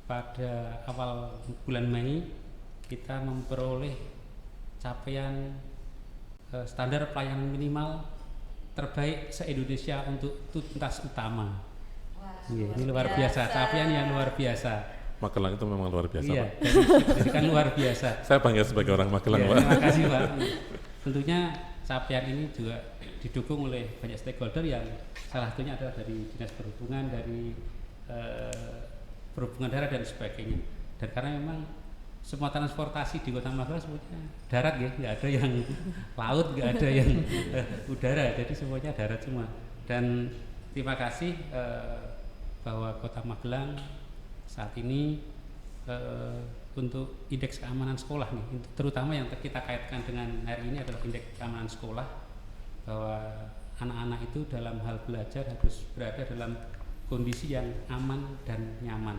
pada awal bulan Mei kita memperoleh capaian standar pelayanan minimal terbaik se-Indonesia untuk tuntas utama. Ini luar biasa, capaian yang luar biasa. Magelang itu memang luar biasa Iya, Pak. jadi kan luar biasa. Saya bangga sebagai orang Magelang Pak. Terima kasih Pak. Tentunya capaian ini juga didukung oleh banyak stakeholder, yang salah satunya adalah dari Dinas Perhubungan, dari Perhubungan Darat dan sebagainya. Dan karena memang semua transportasi di Kota Magelang semuanya darat ya, nggak ada yang laut, nggak ada yang udara, jadi semuanya darat semua. Dan terima kasih bahwa Kota Magelang saat ini untuk indeks keamanan sekolah nih, terutama yang kita kaitkan dengan hari ini adalah indeks keamanan sekolah, bahwa anak-anak itu dalam hal belajar harus berada dalam kondisi yang aman dan nyaman.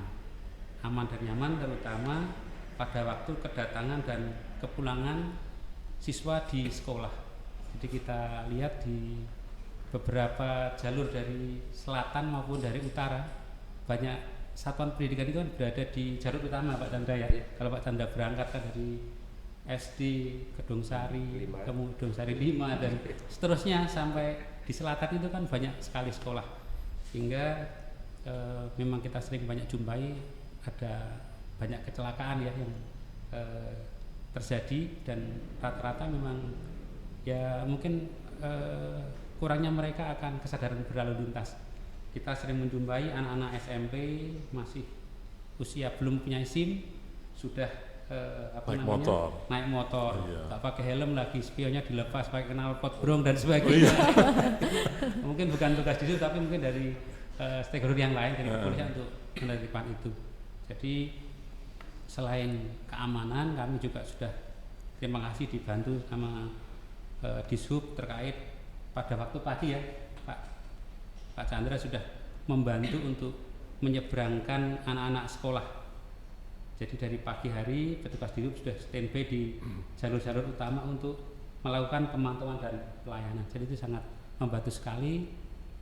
Aman dan nyaman terutama pada waktu kedatangan dan kepulangan siswa di sekolah. Jadi kita lihat di beberapa jalur dari selatan maupun dari utara, banyak satuan pendidikan itu kan berada di jalur utama Pak Chandra ya. Kalau Pak Chandra berangkat kan dari SD Gedung Sari, kemudian Gedung Sari 5 dan seterusnya sampai di selatan itu kan banyak sekali sekolah, sehingga memang kita sering banyak jumpai ada banyak kecelakaan ya yang terjadi, dan rata-rata memang ya mungkin kurangnya mereka akan kesadaran berlalu lintas. Kita sering menjumpai anak-anak SMP masih usia belum punya SIM sudah naik motor, tak pakai helm lagi, spionnya dilepas, pakai knalpot brong dan sebagainya. Mungkin bukan tugas disitu, tapi mungkin dari stakeholder yang lain dari kepolisian untuk menertibkan itu. Jadi selain keamanan, kami juga sudah terima kasih dibantu sama Dishub terkait pada waktu pagi ya, Pak Chandra sudah membantu untuk menyeberangkan anak-anak sekolah. Jadi dari pagi hari petugas Dishub sudah standby di jalur-jalur utama untuk melakukan pemantauan dan pelayanan. Jadi itu sangat membantu sekali,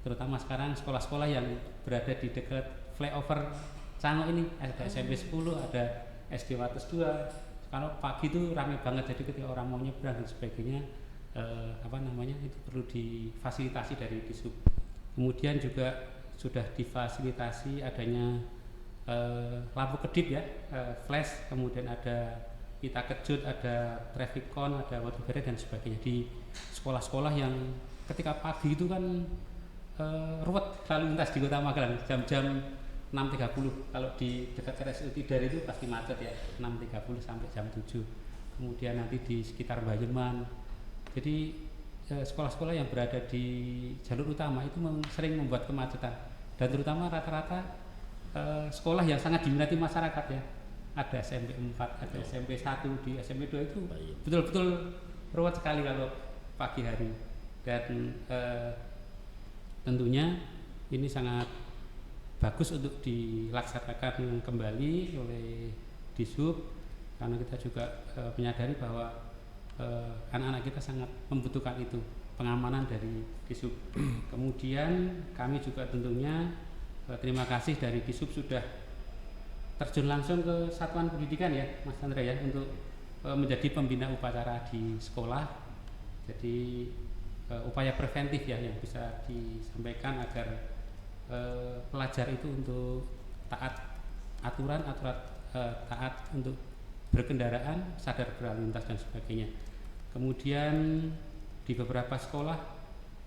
terutama sekarang sekolah-sekolah yang berada di dekat flyover Cango ini, ada SMP 10, ada SD Wates 2. Kalau pagi itu ramai banget, jadi ketika orang mau nyebrang dan sebagainya, itu perlu difasilitasi dari Dishub. Kemudian juga sudah difasilitasi adanya lampu kedip ya, flash, kemudian ada pita kejut, ada traffic cone, ada water barrier dan sebagainya di sekolah-sekolah yang ketika pagi itu kan ruwet lalu lintas di Kota Magelang jam-jam 6.30. Kalau di dekat RSU Tidar itu pasti macet ya, 6.30 sampai jam 7. Kemudian nanti di sekitar Bayeman. Jadi sekolah-sekolah yang berada di jalur utama itu sering membuat kemacetan, dan terutama rata-rata sekolah yang sangat diminati masyarakat ya. Ada SMP 4, ada SMP 1, di SMP 2 itu betul-betul ruwet sekali kalau pagi hari. Dan tentunya ini sangat bagus untuk dilaksanakan kembali oleh Dishub, karena kita juga menyadari bahwa anak-anak kita sangat membutuhkan itu, pengamanan dari Dishub. Kemudian kami juga tentunya terima kasih dari Dishub sudah terjun langsung ke satuan pendidikan ya Mas Chandra ya, untuk menjadi pembina upacara di sekolah. Jadi upaya preventif ya yang bisa disampaikan agar pelajar itu untuk taat aturan, taat untuk berkendaraan, sadar berlalu lintas dan sebagainya. Kemudian di beberapa sekolah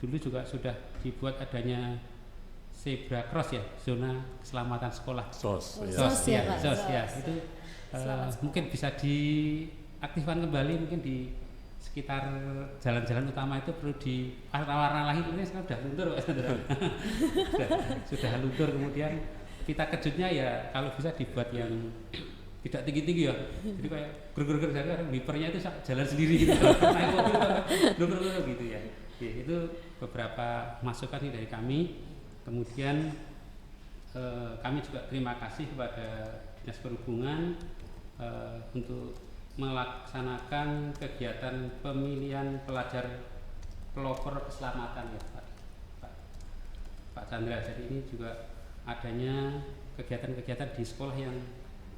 dulu juga sudah dibuat adanya zebra cross ya, zona keselamatan sekolah. SOS ya, Pak. SOS ya, itu mungkin bisa diaktifkan kembali, mungkin di sekitar jalan-jalan utama itu perlu di warna-warna lagi. Ini sekarang sudah luntur Pak. sudah luntur. Kemudian pita kejutnya ya kalau bisa dibuat yang tidak tinggi-tinggi ya, jadi kayak ger-ger dari wipernya itu jalan sendiri gitu, naik mobil gitu ya. Itu beberapa masukan dari kami. Kemudian kami juga terima kasih kepada Dinas Perhubungan untuk melaksanakan kegiatan pemilihan pelajar pelopor keselamatan ya Pak Chandra. Jadi ini juga adanya kegiatan-kegiatan di sekolah yang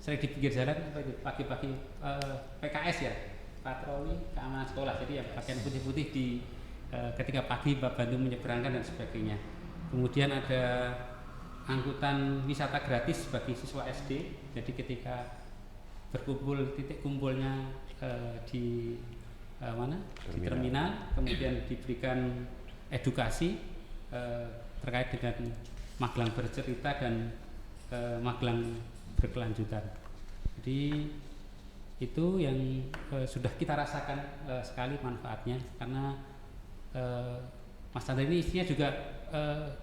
sering di pinggir jalan, pagi-pagi PKS ya, patroli keamanan sekolah. Jadi yang pakaian putih-putih di ketika pagi bantu menyeberangkan dan sebagainya. Kemudian ada angkutan wisata gratis bagi siswa SD. Jadi ketika berkumpul, titik kumpulnya di di terminal, kemudian diberikan edukasi terkait dengan Magelang bercerita dan Magelang berkelanjutan. Jadi itu yang sudah kita rasakan sekali manfaatnya, karena Mas Chandra ini istrinya juga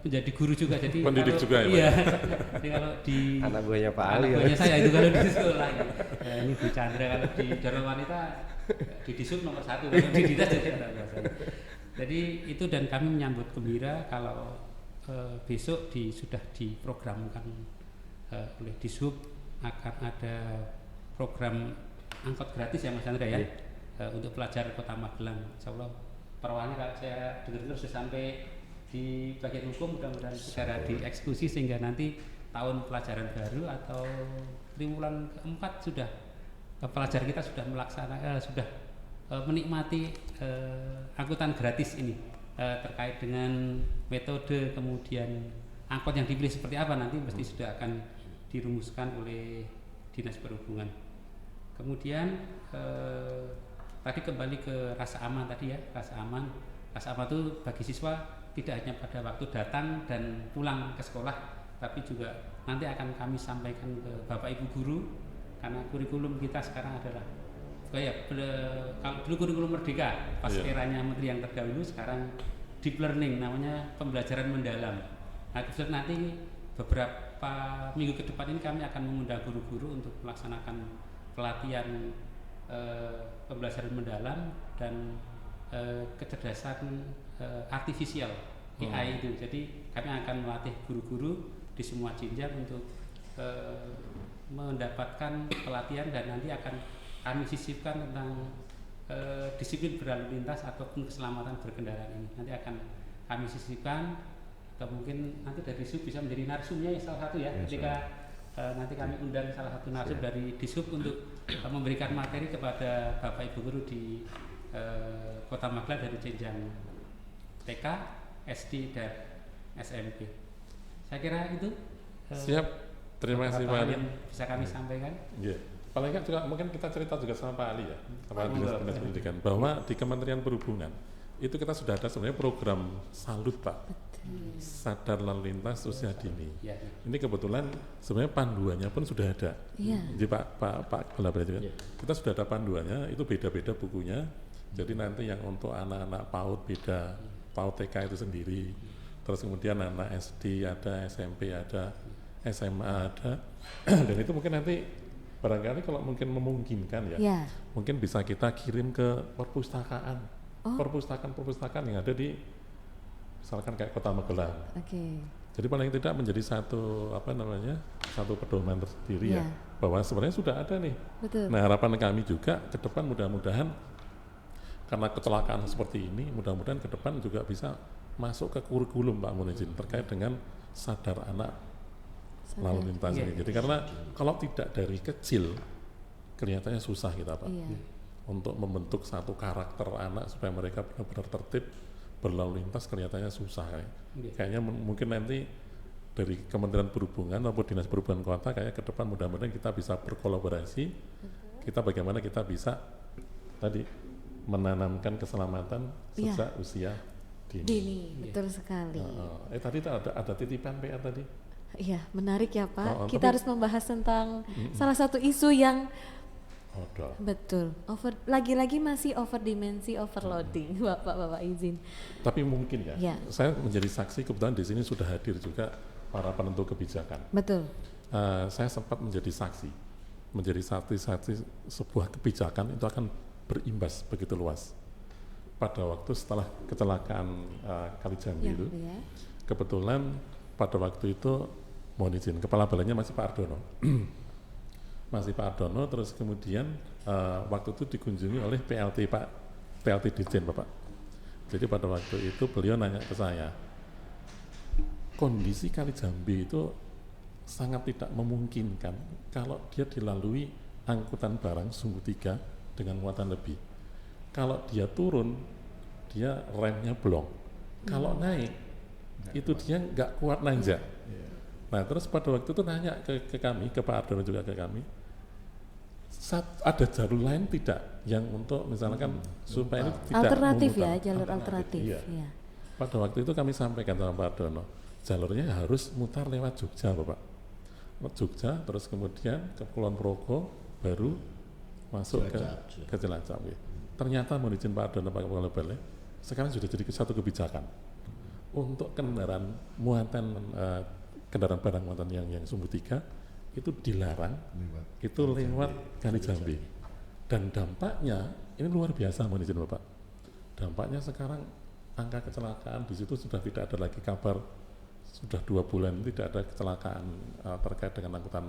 menjadi guru juga, jadi pendidik kalau, juga ya Pak? Iya. Jadi kalau di anak buahnya Pak Ali, anak buahnya saya itu kalau di sekolah ini Bu Chandra, kalau di Dharma Wanita di Dishub nomor 1, kalau di Dinas jadi anak buah saya. Jadi itu, dan kami menyambut gembira kalau besok sudah diprogramkan oleh Dishub akan ada program angkot gratis ya Mas Chandra ya, untuk pelajar Kota Magelang. Insyaallah perawahannya kalau saya dengar sudah sampai di bagian hukum, mudah-mudahan segera dieksekusi sehingga nanti tahun pelajaran baru atau triwulan keempat sudah pelajar kita sudah melaksanakan menikmati angkutan gratis ini, terkait dengan metode kemudian angkot yang dipilih seperti apa nanti mesti sudah akan dirumuskan oleh Dinas Perhubungan. Kemudian tadi kembali ke rasa aman tadi ya, rasa aman itu bagi siswa tidak hanya pada waktu datang dan pulang ke sekolah, tapi juga nanti akan kami sampaikan ke Bapak Ibu guru, karena kurikulum kita sekarang adalah kalau dulu kurikulum Merdeka pas eranya menteri yang terdahulu, sekarang deep learning, namanya pembelajaran mendalam. Nah, nanti beberapa minggu ke depan ini kami akan mengundang guru-guru untuk melaksanakan pelatihan pembelajaran mendalam dan kecerdasan artifisial AI itu. Jadi kami akan melatih guru-guru di semua jenjang untuk mendapatkan pelatihan, dan nanti akan kami sisipkan tentang disiplin berlalu lintas ataupun keselamatan berkendara ini. Nanti akan kami sisipkan, atau mungkin nanti dari Disub bisa menjadi narsumnya salah satu ya, ketika nanti kami undang salah satu narsum dari Disub untuk memberikan materi kepada Bapak Ibu guru di Kota Magelang dari jenjang TK, SD, dan SMP. Saya kira itu Siap, terima kasih Pak Ali. yang bisa kami sampaikan. Iya. Paling kan juga mungkin kita cerita juga sama Pak Ali ya, sama Dinas Pendidikan, bahwa di Kementerian Perhubungan itu kita sudah ada sebenarnya program Salut Pak, Sadar Lalu Lintas Usia Dini. Ya, ya. Ini kebetulan sebenarnya panduannya pun sudah ada. Iya. Jadi Pak Kepala juga, kita sudah ada panduannya, itu beda-beda bukunya. Jadi nanti yang untuk anak-anak PAUD beda, PAUD TK itu sendiri. Terus kemudian anak SD ada, SMP ada, SMA ada, dan itu mungkin nanti barangkali kalau mungkin memungkinkan ya, mungkin bisa kita kirim ke perpustakaan, perpustakaan yang ada di misalkan kayak Kota Magelang. Jadi paling tidak menjadi satu satu pedoman tersendiri ya, bahwa sebenarnya sudah ada nih. Betul. Nah, harapan kami juga ke depan mudah-mudahan karena kecelakaan seperti ini, mudah-mudahan ke depan juga bisa masuk ke kurikulum Pak Munizin terkait dengan sadar anak lalu lintas ini. Jadi karena kalau tidak dari kecil kelihatannya susah kita Pak untuk membentuk satu karakter anak supaya mereka benar-benar tertib berlalu lintas, kelihatannya susah kayaknya mungkin nanti dari Kementerian Perhubungan maupun Dinas Perhubungan Kota kayak ke depan mudah-mudahan kita bisa berkolaborasi, kita bagaimana kita bisa tadi menanamkan keselamatan sejak usia dini. Betul sekali. Tadi ada titipan PA tadi. Iya, menarik ya Pak. Kita harus membahas tentang salah satu isu yang betul. Lagi-lagi masih over dimensi, overloading. Bapak izin. Tapi mungkin saya menjadi saksi, kebetulan di sini sudah hadir juga para penentu kebijakan. Betul. Saya sempat menjadi saksi sebuah kebijakan itu akan berimbas begitu luas. Pada waktu setelah kecelakaan Kali Jambi itu, kebetulan pada waktu itu mohon izin, kepala balainya masih Pak Ardono. Masih Pak Ardono, terus kemudian waktu itu dikunjungi oleh PLT Dirjen Bapak. Jadi pada waktu itu beliau nanya ke saya, kondisi Kali Jambi itu sangat tidak memungkinkan kalau dia dilalui angkutan barang sumbu 3 dengan muatan lebih. Kalau dia turun, dia remnya blong. Kalau naik, itu dia nggak kuat nanjak. Nah terus pada waktu itu nanya ke kami, ke Pak Ardono juga ke kami, ada jalur lain tidak yang untuk misalkan supaya ini tidak alternatif memutar. jalur alternatif. Iya. Pada waktu itu kami sampaikan sama Pak Ardono, jalurnya harus mutar lewat Jogja Bapak. Jogja terus kemudian ke Kulon Progo baru masuk ke Cilacap. Ternyata mohon izin Pak Ardono Pak Kepala Balai, sekarang sudah jadi satu kebijakan untuk kendaraan muatan kendaraan barang muatan yang sumbu 3 itu dilarang lewat Kali Jambi. Dan dampaknya ini luar biasa mohon izin Bapak. Dampaknya sekarang angka kecelakaan di situ sudah tidak ada lagi kabar, sudah 2 bulan tidak ada kecelakaan terkait dengan angkutan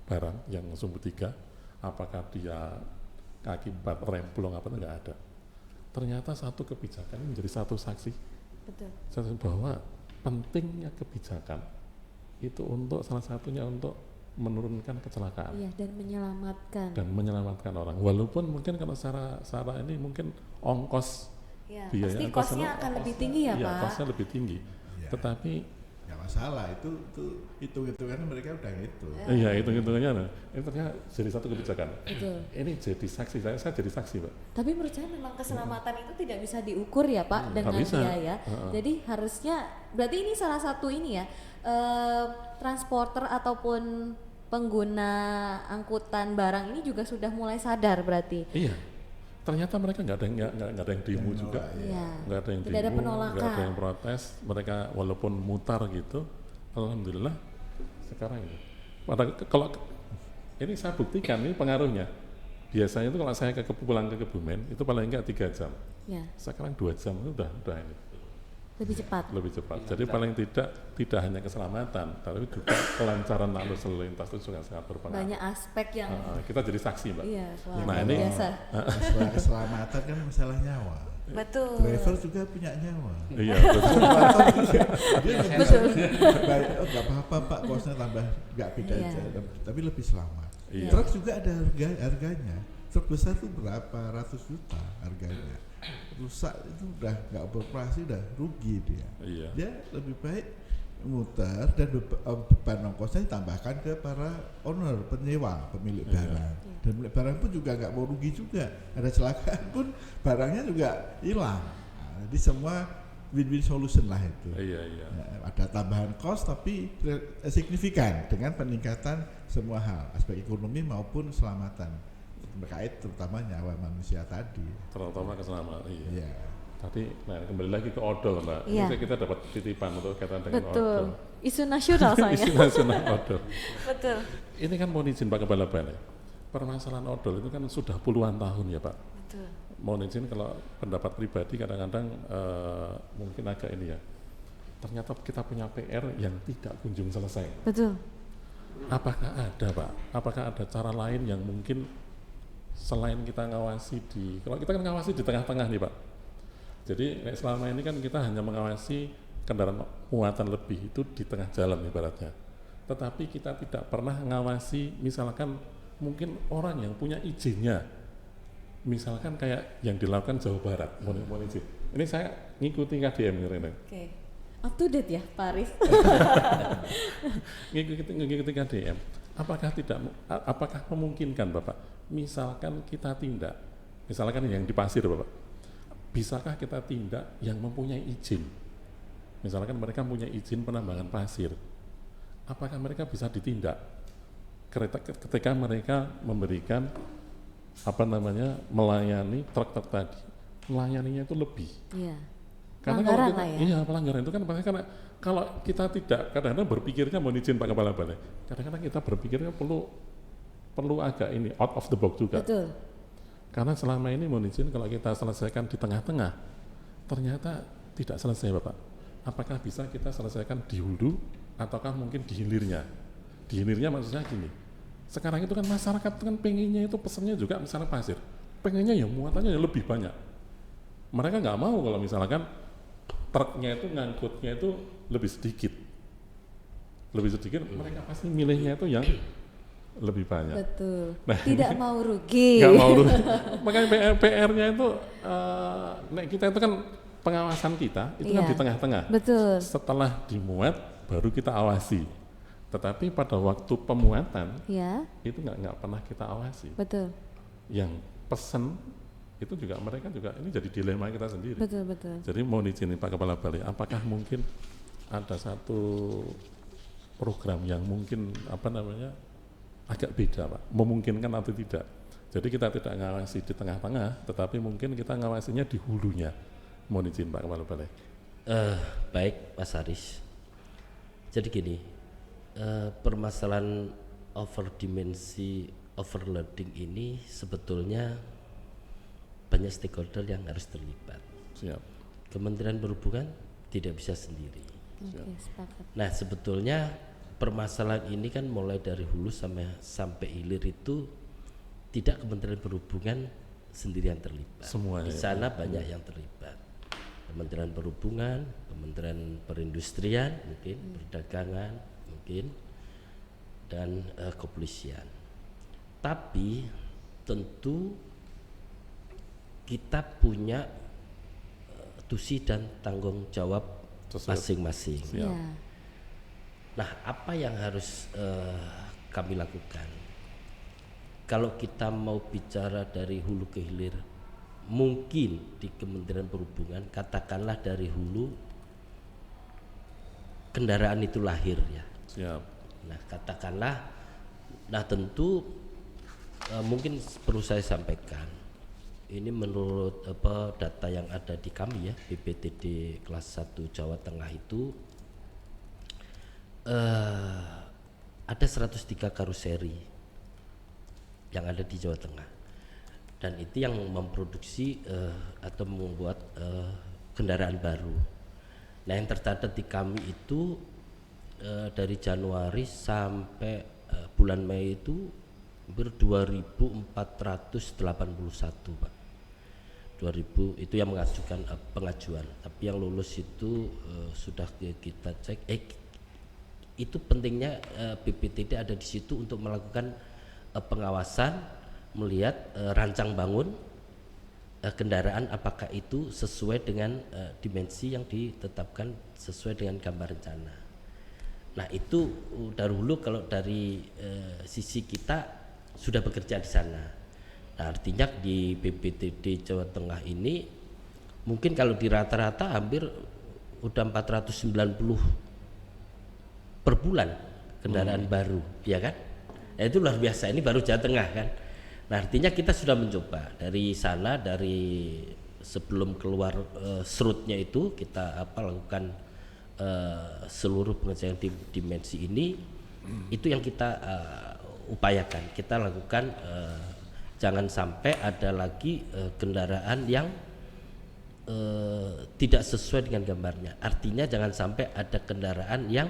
barang yang sumbu 3, apakah dia akibat rem blong apa enggak ada. Ternyata satu kebijakan ini menjadi satu saksi. Betul. Bahwa pentingnya kebijakan itu untuk salah satunya untuk menurunkan kecelakaan. Iya, dan menyelamatkan orang. Walaupun mungkin kalau secara ini mungkin ongkos biaya pasti kosnya akan lebih tinggi ya Pak. Kosnya lebih tinggi. Tetapi nggak masalah, itu hitung-hitungannya mereka udah gitu. Iya, hitung-hitungannya. Ini ternyata jadi satu kebijakan. Betul. Ini jadi saksi, saya jadi saksi, Pak. Tapi menurut saya memang keselamatan itu tidak bisa diukur ya Pak dengan Nggak bisa. biaya. Jadi harusnya berarti ini salah satu ini ya transporter ataupun pengguna angkutan barang ini juga sudah mulai sadar berarti. Iya. Ternyata mereka nggak ada yang demo juga, Iya. nggak ada yang Tidak ada demo, penolakan. nggak ada yang protes. Mereka walaupun mutar gitu, alhamdulillah sekarang ini. Kalau ini saya buktikan ini pengaruhnya. Biasanya itu kalau saya pulang ke Kebumen itu paling enggak 3 jam. Ya, Sekarang 2 jam itu udah ini. lebih cepat. Lebih cepat. Jadi paling tidak hanya keselamatan, tapi juga kelancaran arus lalu lintas itu juga sangat berpengaruh. Banyak aspek yang Kita jadi saksi, Mbak. iya, wah, Nah, luar ini- biasa. Masalah keselamatan kan masalah nyawa. Betul. Driver juga punya nyawa. Iya, betul. Dia nggak Betul. baik, oh nggak apa-apa Pak, kosnya tambah nggak beda Iya. aja, tapi lebih selamat. Iya. Truk juga ada harganya. Truk besar tuh berapa ratus juta harganya. Rusak itu udah nggak beroperasi, udah rugi dia. Iya. Dia lebih baik muter dan beban ongkosnya ditambahkan ke para owner, penyewa, pemilik barang. Dan pemilik barang pun juga nggak mau rugi juga. Ada kecelakaan pun barangnya juga hilang. Nah, jadi semua win-win solution lah itu. Iya, iya. Nah, ada tambahan cost tapi signifikan dengan peningkatan semua hal, aspek ekonomi maupun keselamatan terkait terutama nyawa manusia tadi. Terutama keselamatan. Iya. Iya. Tadi, nah kembali lagi ke odol, Mbak. Iya. Ini kita dapat titipan untuk kaitan dengan odol. Betul. Isu nasional saya. Isu nasional odol. Betul. Ini kan mohon izin Pak Kepala Balai. Permasalahan odol itu kan sudah puluhan tahun ya Pak. Betul. Mohon izin kalau pendapat pribadi kadang-kadang mungkin agak ini ya. Ternyata kita punya PR yang tidak kunjung selesai. Betul. Apakah ada Pak? Apakah ada cara lain yang mungkin selain kita ngawasi kalau kita kan ngawasi di tengah-tengah nih Pak. Jadi selama ini kan kita hanya mengawasi kendaraan muatan lebih itu di tengah jalan ibaratnya. Tetapi kita tidak pernah ngawasi misalkan mungkin orang yang punya izinnya. Misalkan kayak yang dilakukan Jawa Barat, mohon izin. Ini saya ngikuti KDM ini. Oke. Up to date ya, Pak Arif. ngikuti KDM. Apakah memungkinkan Bapak? Misalkan kita tindak, misalkan yang di pasir Bapak, bisakah kita tindak yang mempunyai izin? Misalkan mereka punya izin penambangan pasir, apakah mereka bisa ditindak ketika mereka memberikan melayani truk-truk tadi, melayaninya itu lebih? Iya. Karena Pelanggaran kalau kita, lah ya. iya pelanggaran itu kan pasti karena kalau kita tidak kadang-kadang berpikirnya mohon izin Pak Kepala Balai, kadang-kadang kita berpikirnya perlu agak ini out of the box juga. Betul. Karena selama ini mohon izin kalau kita selesaikan di tengah-tengah, ternyata tidak selesai Bapak. Apakah bisa kita selesaikan di hulu ataukah mungkin di hilirnya? Di hilirnya maksudnya gini, sekarang itu kan masyarakat itu kan pengennya itu pesannya juga misalnya pasir, pengennya ya muatannya yang lebih banyak. Mereka nggak mau kalau misalkan truknya itu ngangkutnya itu lebih sedikit, mereka pasti milihnya itu yang lebih banyak. Betul. Nah, Tidak mau rugi. Nggak mau rugi. Makanya PR-nya itu, kita itu kan pengawasan kita itu kan Iya. di tengah-tengah. Betul. Setelah dimuat baru kita awasi. Tetapi pada waktu pemuatan Ya, itu nggak pernah kita awasi. betul. Yang pesen itu juga mereka juga ini jadi dilema kita sendiri. Betul, betul. Jadi mohon izin Pak Kepala Balai, apakah mungkin ada satu program yang mungkin agak beda Pak, memungkinkan atau tidak? Jadi kita tidak ngawasi di tengah-tengah, tetapi mungkin kita ngawasinya di hulunya. Mohon izin Pak Kepala Balai. Baik Mas Haris. Jadi gini, permasalahan overdimensi overloading ini sebetulnya banyak stakeholder yang harus terlibat. Siap. Kementerian Perhubungan tidak bisa sendiri. Oke, sepakat. Nah sebetulnya permasalahan ini kan mulai dari hulu sampai hilir itu tidak Kementerian Perhubungan sendirian terlibat. Semuanya. Di sana banyak yang terlibat. Kementerian Perhubungan, Kementerian Perindustrian, mungkin Perdagangan, mungkin dan kepolisian. Tapi tentu kita punya tusi dan tanggung jawab Sesuai. masing-masing. Siap. Ya, Nah, apa yang harus kami lakukan? Kalau kita mau bicara dari hulu ke hilir, mungkin di Kementerian Perhubungan, katakanlah dari hulu kendaraan itu lahir ya. Siap. Nah, katakanlah, nah tentu mungkin perlu saya sampaikan. Ini menurut data yang ada di kami ya, BPTD kelas 1 Jawa Tengah itu ada 103 karoseri yang ada di Jawa Tengah, dan itu yang memproduksi atau membuat kendaraan baru. Nah, yang tercatat di kami itu dari Januari sampai bulan Mei itu hampir 2.481 Pak. 2000 itu yang mengajukan pengajuan, tapi yang lulus itu sudah kita cek. Itu pentingnya BPTD ada di situ untuk melakukan pengawasan, melihat rancang bangun kendaraan apakah itu sesuai dengan dimensi yang ditetapkan sesuai dengan gambar rencana. Nah, itu dahulu kalau dari sisi kita sudah bekerja di sana. Nah, artinya di BPTD Jawa Tengah ini mungkin kalau di rata-rata hampir udah 490 per bulan kendaraan baru, ya kan? Nah, itu luar biasa, ini baru Jawa Tengah kan. Nah, artinya kita sudah mencoba dari sana, dari sebelum keluar serutnya itu kita lakukan seluruh pengecekan dimensi ini, itu yang kita upayakan, kita lakukan. Jangan sampai ada lagi kendaraan yang tidak sesuai dengan gambarnya. Artinya jangan sampai ada kendaraan yang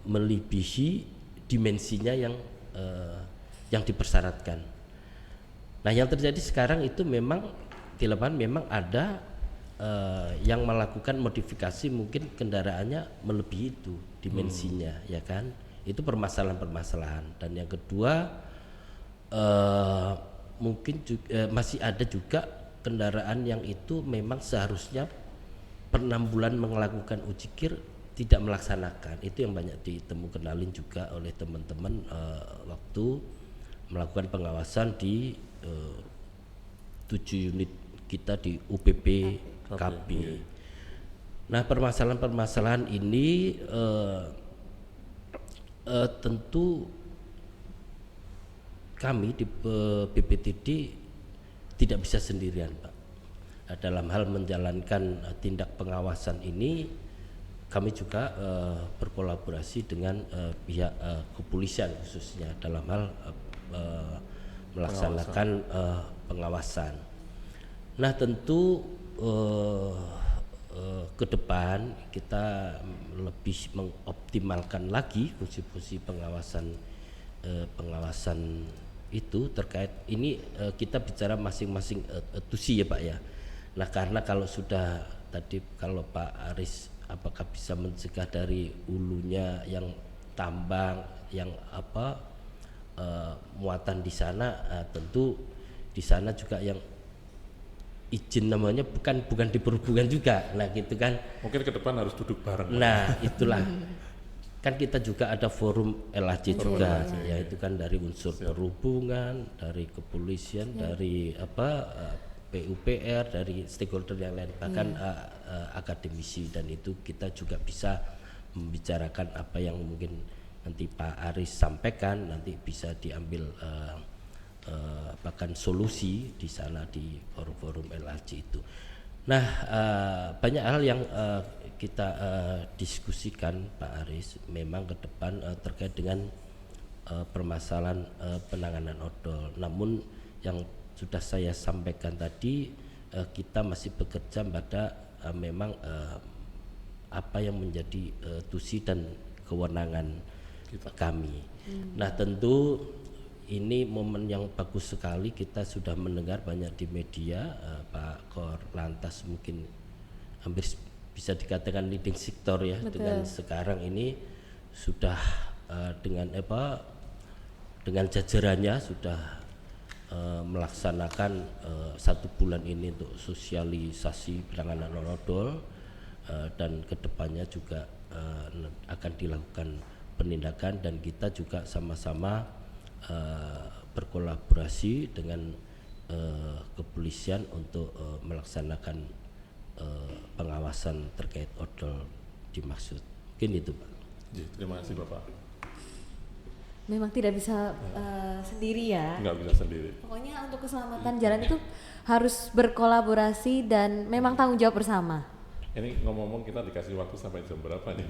melebihi dimensinya yang dipersyaratkan. Nah, yang terjadi sekarang itu memang di lapangan memang ada yang melakukan modifikasi, mungkin kendaraannya melebihi itu dimensinya, ya kan? Itu permasalahan-permasalahan. Dan yang kedua, mungkin juga, masih ada juga kendaraan yang itu memang seharusnya per 6 bulan melakukan uji kir tidak melaksanakan. Itu yang banyak kenalin juga oleh teman-teman waktu melakukan pengawasan di 7 unit kita di UPP KB. Nah, permasalahan-permasalahan ini tentu kami di BPTD tidak bisa sendirian, Pak. Dalam hal menjalankan tindak pengawasan ini, kami juga berkolaborasi dengan pihak kepolisian khususnya dalam hal melaksanakan pengawasan. Nah, tentu ke depan kita lebih mengoptimalkan lagi fungsi-fungsi pengawasan itu terkait ini. Kita bicara masing-masing tusi ya Pak ya. Nah, karena kalau sudah tadi kalau Pak Aris apakah bisa mencegah dari hulunya yang tambang yang muatan di sana, tentu di sana juga yang izin namanya bukan di perhubungan juga. Nah, gitu kan. Mungkin ke depan harus duduk bareng. Nah, itulah. Kan kita juga ada forum LHC juga, ya itu kan dari unsur perhubungan, dari kepolisian, dari PUPR, dari stakeholder yang lain, bahkan akademisi, dan itu kita juga bisa membicarakan apa yang mungkin nanti Pak Aris sampaikan, nanti bisa diambil bahkan solusi di sana di forum-forum LHC itu. Nah, banyak hal yang kita diskusikan Pak Aris memang ke depan terkait dengan permasalahan penanganan odol. Namun yang sudah saya sampaikan tadi, kita masih bekerja pada memang apa yang menjadi tusi dan kewenangan kami. Nah, tentu ini momen yang bagus sekali, kita sudah mendengar banyak di media, Pak Kor Lantas mungkin hampir bisa dikatakan leading sektor ya. Betul. Dengan sekarang ini sudah dengan jajarannya sudah melaksanakan 1 bulan ini untuk sosialisasi penanganan odol, dan kedepannya juga akan dilakukan penindakan dan kita juga sama-sama berkolaborasi dengan kepolisian untuk melaksanakan pengawasan terkait odol dimaksud. Mungkin itu Pak. Terima kasih Bapak. Memang tidak bisa sendiri ya. Nggak bisa sendiri. Pokoknya untuk keselamatan jalan itu harus berkolaborasi dan memang tanggung jawab bersama. Ini ngomong-ngomong kita dikasih waktu sampai jam berapa nih?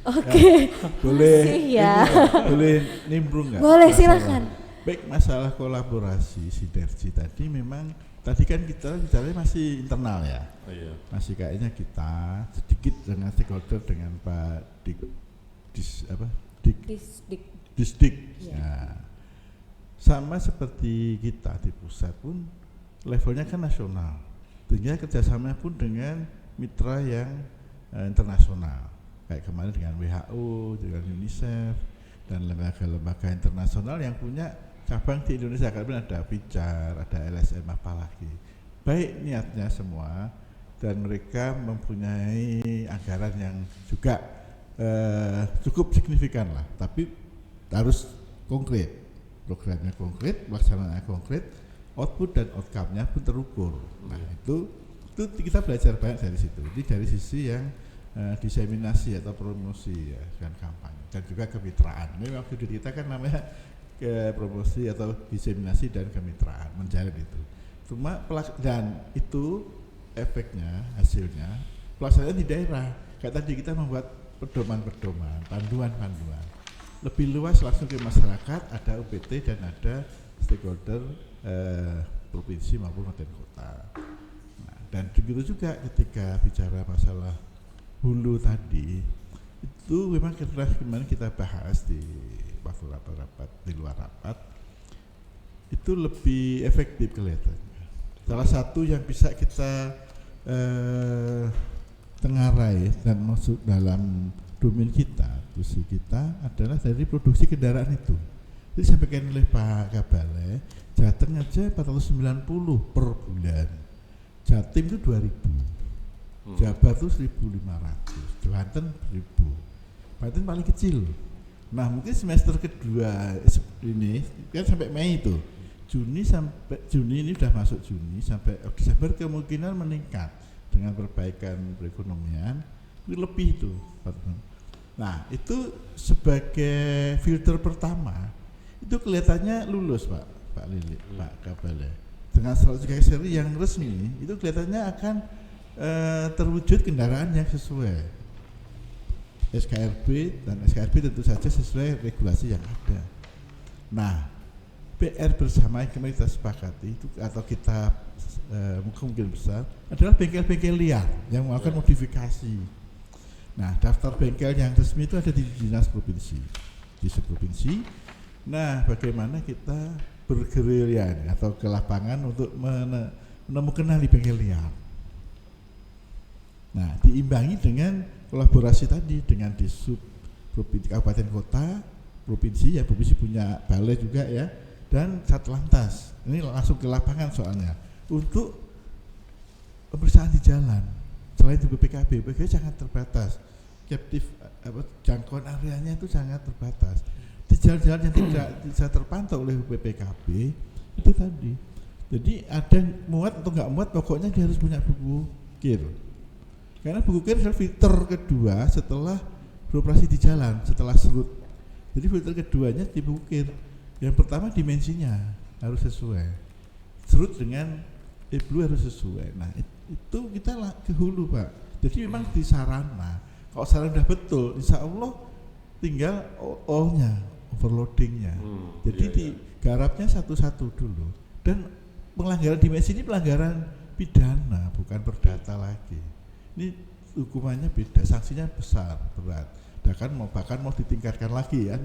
Oke. Boleh Masih ya. boleh nimbrung nggak? Boleh, Masalah- silakan. Baik, masalah kolaborasi sinergi tadi memang tadi kan kita bicaranya masih internal ya. Iya. Masih kayaknya kita sedikit dengan stakeholder dengan Pak Disdik. Iya. Nah, sama seperti kita di pusat pun levelnya kan nasional. Sehingga kerjasama pun dengan mitra yang internasional. Kayak kemarin dengan WHO, dengan UNICEF, dan lembaga-lembaga internasional yang punya cabang di Indonesia. Karena ada PICAR, ada LSM apalagi. Baik niatnya semua, dan mereka mempunyai anggaran yang juga cukup signifikan lah, tapi harus konkret, programnya konkret, pelaksanaannya konkret, output dan outcome-nya pun terukur. Nah itu kita belajar banyak dari situ. Ini dari sisi yang diseminasi atau promosi ya, dan kampanye dan juga kemitraan. Ini waktu di kita kan namanya ke promosi atau diseminasi dan kemitraan, menjalin itu. Cuma dan itu efeknya, hasilnya pelaksanaan di daerah. Kayak tadi kita membuat pedoman-pedoman, panduan-panduan. Lebih luas langsung ke masyarakat, ada UPT dan ada stakeholder provinsi maupun kabupaten kota. Nah, dan begitu juga ketika bicara masalah hulu tadi, itu memang kemarin kita bahas di waktu rapat-rapat, di luar rapat, itu lebih efektif kelihatannya. Salah satu yang bisa kita tengarai dan masuk dalam domain kita, tusi kita adalah dari produksi kendaraan itu. Jadi sampaikan oleh Pak Kabale, Jateng aja 490 per bulan, Jatim itu 2000, Jabar itu 1500, Banten 1000, Banten paling kecil. Nah mungkin semester kedua ini kan sampai Mei itu, Juni ini sudah masuk Juni sampai Desember kemungkinan meningkat dengan perbaikan perekonomian itu lebih itu. Nah itu sebagai filter pertama itu kelihatannya lulus Pak Lili, Pak Kabale. Dengan 103 seri yang resmi itu kelihatannya akan terwujud kendaraan yang sesuai SKRB, dan SKRB tentu saja sesuai regulasi yang ada. Nah PR bersama yang kita sepakati itu atau kita mungkin besar adalah bengkel-bengkel liar yang melakukan modifikasi. Nah daftar bengkel yang resmi itu ada di dinas provinsi, di provinsi. Nah bagaimana kita bergerilya atau ke lapangan untuk menemukan ahli bengkel liar. Nah diimbangi dengan kolaborasi tadi dengan disub provinsi, kabupaten kota, provinsi ya, provinsi punya balai juga ya, dan Satlantas. Ini langsung ke lapangan soalnya untuk pemeriksaan di jalan. Selain itu BPKB sangat terbatas, captive jangkauan areanya itu sangat terbatas. Di jalan-jalan yang tidak bisa terpantau oleh BPKB itu tadi. Jadi ada muat atau nggak muat, pokoknya dia harus punya buku KIR. Karena buku KIR adalah filter kedua setelah beroperasi di jalan, setelah serut. Jadi filter keduanya di buku KIR. Yang pertama dimensinya harus sesuai, serut dengan blue harus sesuai. Nah itu kita ke hulu Pak. Jadi memang di sarana, kalau sarana sudah betul, insya Allah tinggal O-nya, overloadingnya. Jadi digarapnya satu-satu dulu. Dan pelanggaran dimensi ini pelanggaran pidana, bukan perdata lagi. Ini hukumannya beda, sanksinya besar, berat. Bahkan mau ditingkatkan lagi kan,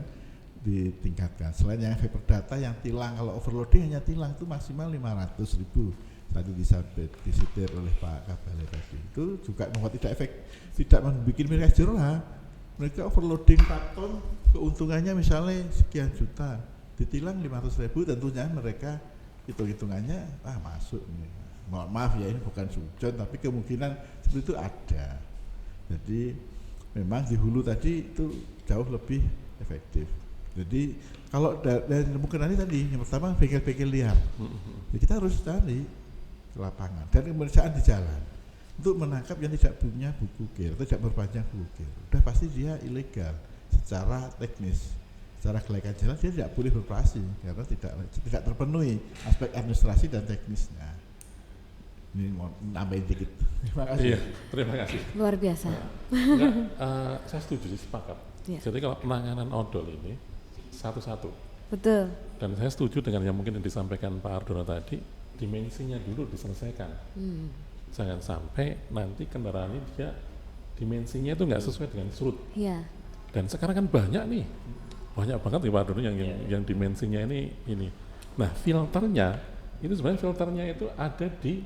ditingkatkan. Selain yang efek perdata, yang tilang, kalau overloading hanya tilang itu maksimal 500.000. Tadi disitir oleh Pak Kabale tadi. Itu juga membuat tidak membuat mereka jerah. Mereka overloading 4 ton, keuntungannya misalnya sekian juta, ditilang 500.000, tentunya mereka hitung-hitungannya masuk nih. Mohon maaf ya, ini bukan sujon, tapi kemungkinan seperti itu ada. Jadi memang di hulu tadi itu jauh lebih efektif. Jadi kalau dari penemukan tadi yang pertama bengkel-bengkel liar, jadi kita harus cari ke lapangan dan pemeriksaan di jalan untuk menangkap yang tidak punya buku KIR, tidak berpanjang buku KIR. Udah pasti dia ilegal secara teknis, secara kelayakan jalan dia tidak boleh beroperasi karena tidak terpenuhi aspek administrasi dan teknisnya. Ini mau nambahin dikit. Terima kasih. Iya, terima kasih. Luar biasa. Enggak, saya setuju sih, sepakat. Iya. Jadi kalau penanganan odol ini satu-satu. Betul. Dan saya setuju dengan yang mungkin yang disampaikan Pak Ardono tadi, dimensinya dulu diselesaikan. Jangan sampai nanti kendaraan ini dia dimensinya itu nggak sesuai dengan surut. Iya. Dan sekarang kan banyak banget nih Pak Ardono yang dimensinya ini. Nah filternya itu sebenarnya filternya itu ada di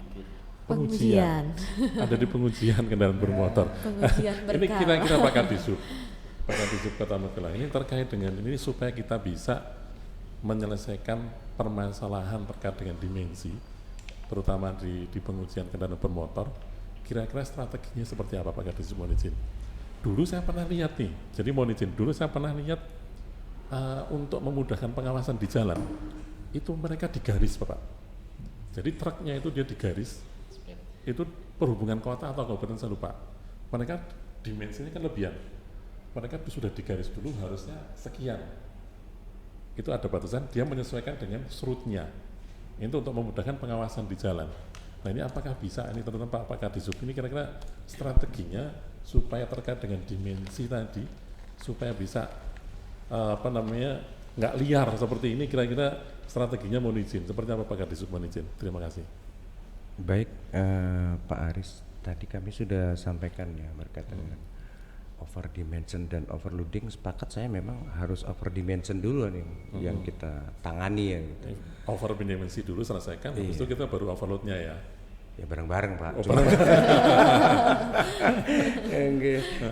pengujian. Ada di pengujian kendaraan bermotor. Pengujian Ini berkala. kira-kira Pak Kadisub Kota Magelang ini terkait dengan ini supaya kita bisa menyelesaikan permasalahan terkait dengan dimensi, terutama di pengujian kendaraan bermotor. Kira-kira strateginya seperti apa Pak Kadisub, mohon izin? Dulu saya pernah lihat nih, jadi mohon izin, dulu saya pernah lihat untuk memudahkan pengawasan di jalan, itu mereka digaris Bapak. Jadi truknya itu dia digaris, itu perhubungan kota atau kabupaten saya lupa. Mereka dimensinya kan lebihan, mereka sudah digaris dulu harusnya sekian. Itu ada batasan, dia menyesuaikan dengan surutnya. Itu untuk memudahkan pengawasan di jalan. Nah ini apakah bisa, ini terutama Pak Kadisub, ini kira-kira strateginya supaya terkait dengan dimensi tadi, supaya bisa nggak liar seperti ini, kira-kira strateginya mohon izin, seperti apa Pak Kadisub, mohon izin. Terima kasih. Baik, Pak Aris, tadi kami sudah sampaikan ya berkaitan dengan over dimension dan overloading. Sepakat saya memang harus over dimension dulu nih yang kita tangani ya. Gitu. Over dimensi dulu selesaikan, habis itu kita baru overloadnya ya. Ya bareng-bareng Pak.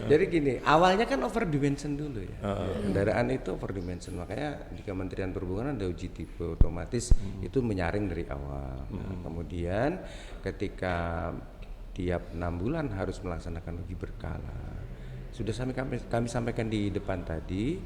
Jadi gini, awalnya kan over dimension dulu ya. Kendaraan itu over dimension, makanya di Kementerian Perhubungan ada uji tipe otomatis itu menyaring dari awal. Nah, kemudian ketika tiap 6 bulan harus melaksanakan uji berkala. Sudah kami sampaikan di depan tadi,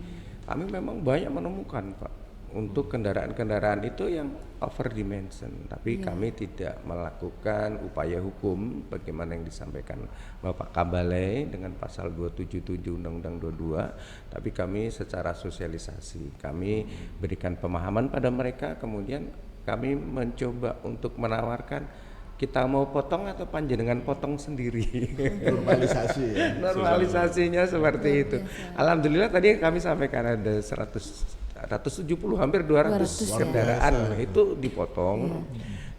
kami memang banyak menemukan Pak untuk kendaraan-kendaraan itu yang over dimension, tapi kami tidak melakukan upaya hukum bagaimana yang disampaikan Bapak Kabalai dengan pasal 277 Undang-Undang 22, tapi kami secara sosialisasi, kami berikan pemahaman pada mereka, kemudian kami mencoba untuk menawarkan kita mau potong atau panjenengan potong sendiri. Normalisasi ya. Normalisasinya seperti itu. Alhamdulillah tadi kami sampaikan ada 170 hampir 200 kendaraan itu dipotong.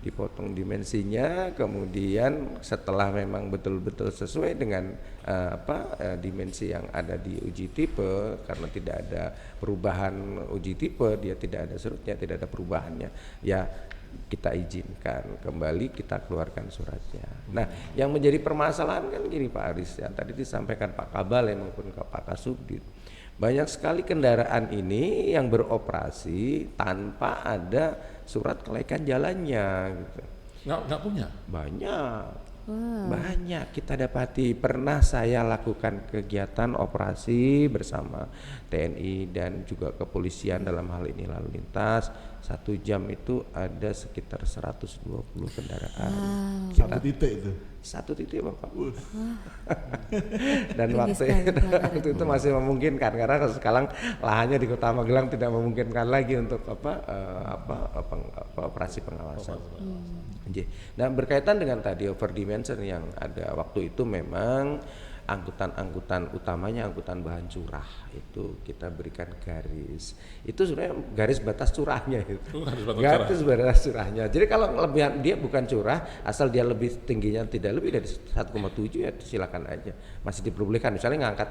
Dipotong dimensinya, kemudian setelah memang betul-betul sesuai dengan dimensi yang ada di uji tipe, karena tidak ada perubahan uji tipe, dia tidak ada surutnya, tidak ada perubahannya, ya kita izinkan kembali, kita keluarkan suratnya. Nah, yang menjadi permasalahan kan gini Pak Aris ya, tadi disampaikan Pak Kabal maupun Pak Kasubdit, banyak sekali kendaraan ini yang beroperasi tanpa ada surat kelaikan jalannya gitu. Nggak punya? Banyak kita dapati. Pernah saya lakukan kegiatan operasi bersama TNI dan juga kepolisian dalam hal ini lalu lintas. 1 jam itu ada sekitar 120 kendaraan. Satu titik itu. Satu titik Bapak. Dan waktu itu masih memungkinkan karena sekarang lahannya di Kota Magelang tidak memungkinkan lagi untuk operasi pengawasan. Nah, berkaitan dengan tadi over dimension yang ada waktu itu, memang angkutan utamanya angkutan bahan curah itu kita berikan garis. Itu sebenarnya garis batas curahnya itu. Garis batas curahnya. Jadi kalau lebihan dia bukan curah, asal dia lebih tingginya tidak lebih dari 1,7 ya silakan aja. Masih diperbolehkan. Misalnya ngangkat.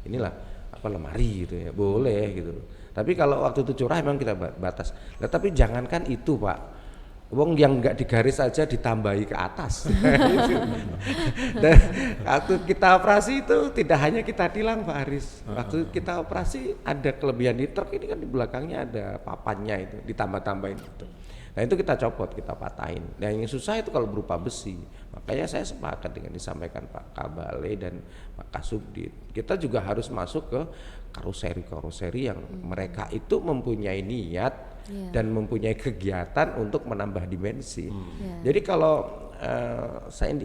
Inilah lemari gitu ya. Boleh gitu. Tapi kalau waktu itu curah memang kita batas. Nah, tapi jangankan itu Pak. Wong yang nggak digaris aja ditambahi ke atas. Dan waktu kita operasi itu tidak hanya kita tilang Pak Aris. Waktu kita operasi ada kelebihan di truk ini kan di belakangnya ada papannya itu ditambah-tambahin itu. Nah itu kita copot, kita patahin. Nah yang susah itu kalau berupa besi. Makanya saya sepakat dengan disampaikan Pak Kabale dan Pak Kasubdit. Kita juga harus masuk ke karoseri-karoseri yang mereka itu mempunyai niat dan mempunyai kegiatan untuk menambah dimensi. Jadi kalau saya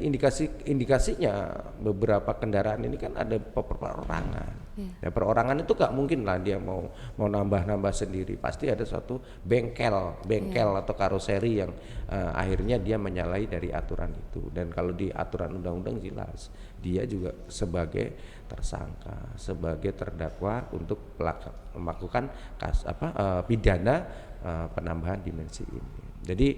indikasinya beberapa kendaraan ini kan ada perorangan. Ya, perorangan itu gak mungkin lah dia mau nambah-nambah sendiri. Pasti ada suatu bengkel atau karoseri yang akhirnya dia menyalahi dari aturan itu. Dan kalau di aturan undang-undang jelas dia juga sebagai tersangka, sebagai terdakwa untuk melakukan pidana penambahan dimensi ini. Jadi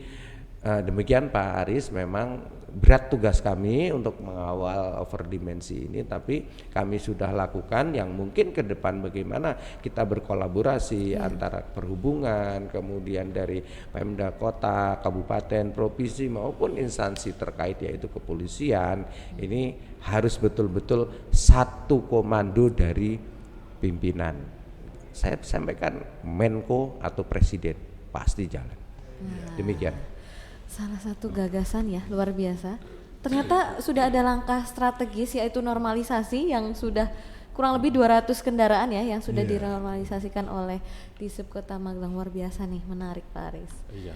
demikian Pak Aris, memang berat tugas kami untuk mengawal overdimensi ini, tapi kami sudah lakukan yang mungkin ke depan bagaimana kita berkolaborasi antara perhubungan, kemudian dari Pemda Kota, Kabupaten, Provinsi maupun instansi terkait yaitu kepolisian. Ini harus betul-betul satu komando dari pimpinan. Saya sampaikan Menko atau Presiden pasti jalan. Demikian. Salah satu gagasan ya, luar biasa. Ternyata sudah ada langkah strategis yaitu normalisasi yang sudah kurang lebih 200 kendaraan ya yang sudah dinormalisasikan oleh Disub Kota Magelang. Luar biasa nih, menarik Pak Aris. Iya.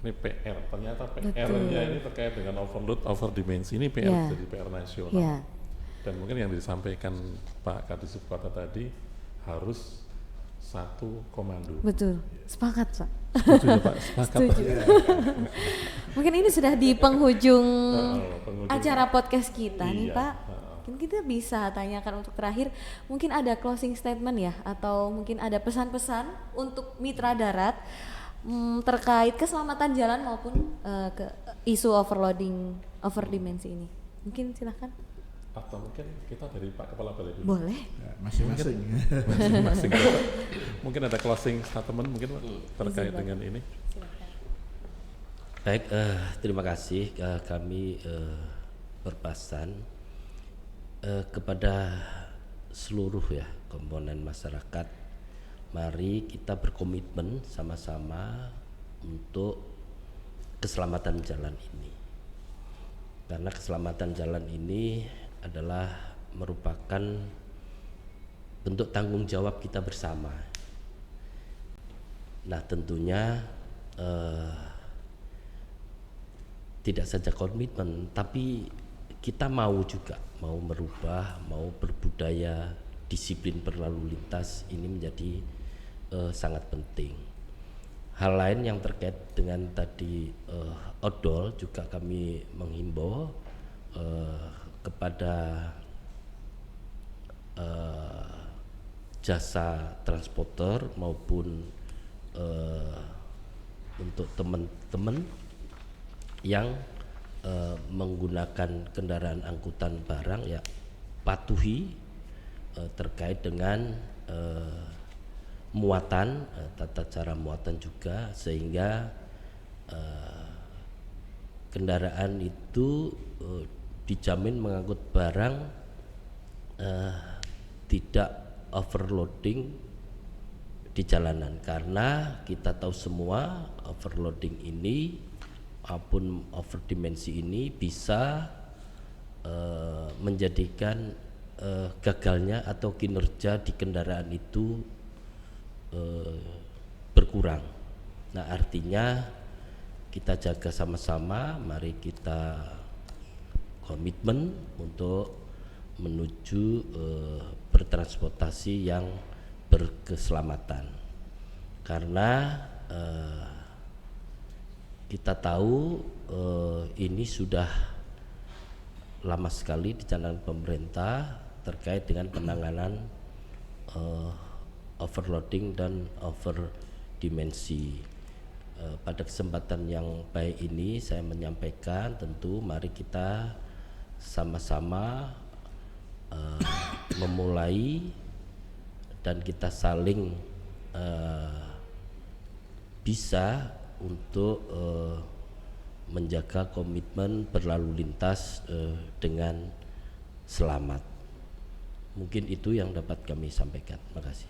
Ini PR, ternyata PR-nya ini terkait dengan overload, overdimensi, ini PR jadi PR nasional. Dan mungkin yang disampaikan Pak Kadisub Kota tadi harus satu komando. Betul, sepakat Pak. Setuju ya Pak, sepakat. Setuju. Mungkin ini sudah di penghujung acara podcast kita nih Pak. Mungkin kita bisa tanyakan untuk terakhir, mungkin ada closing statement ya, atau mungkin ada pesan-pesan untuk mitra darat terkait keselamatan jalan maupun ke isu overloading, overdimensi ini. Mungkin silahkan. Atau mungkin kita dari Pak Kepala Balai dulu. Boleh. Ya, masing-masing. Masing-masing. Mungkin ada closing statement mungkin terkait dengan ini. Baik, terima kasih. Kami berpesan kepada seluruh ya komponen masyarakat, mari kita berkomitmen sama-sama untuk keselamatan jalan ini. Karena keselamatan jalan ini adalah merupakan bentuk tanggung jawab kita bersama. Nah tentunya tidak saja komitmen, tapi kita mau juga mau merubah, mau berbudaya disiplin berlalu lintas ini menjadi sangat penting. Hal lain yang terkait dengan tadi odol juga kami menghimbau kepada jasa transporter maupun untuk teman-teman yang menggunakan kendaraan angkutan barang ya patuhi terkait dengan muatan, tata cara muatan juga, sehingga kendaraan itu dijamin mengangkut barang tidak overloading di jalanan. Karena kita tahu semua overloading ini maupun overdimensi ini bisa menjadikan gagalnya atau kinerja di kendaraan itu berkurang. Nah artinya kita jaga sama-sama, mari kita komitmen untuk menuju bertransportasi yang berkeselamatan. Karena kita tahu ini sudah lama sekali dicanangkan pemerintah terkait dengan penanganan overloading dan overdimensi. Pada kesempatan yang baik ini saya menyampaikan, tentu mari kita sama-sama memulai dan kita saling bisa untuk menjaga komitmen berlalu lintas dengan selamat. Mungkin itu yang dapat kami sampaikan. Terima kasih.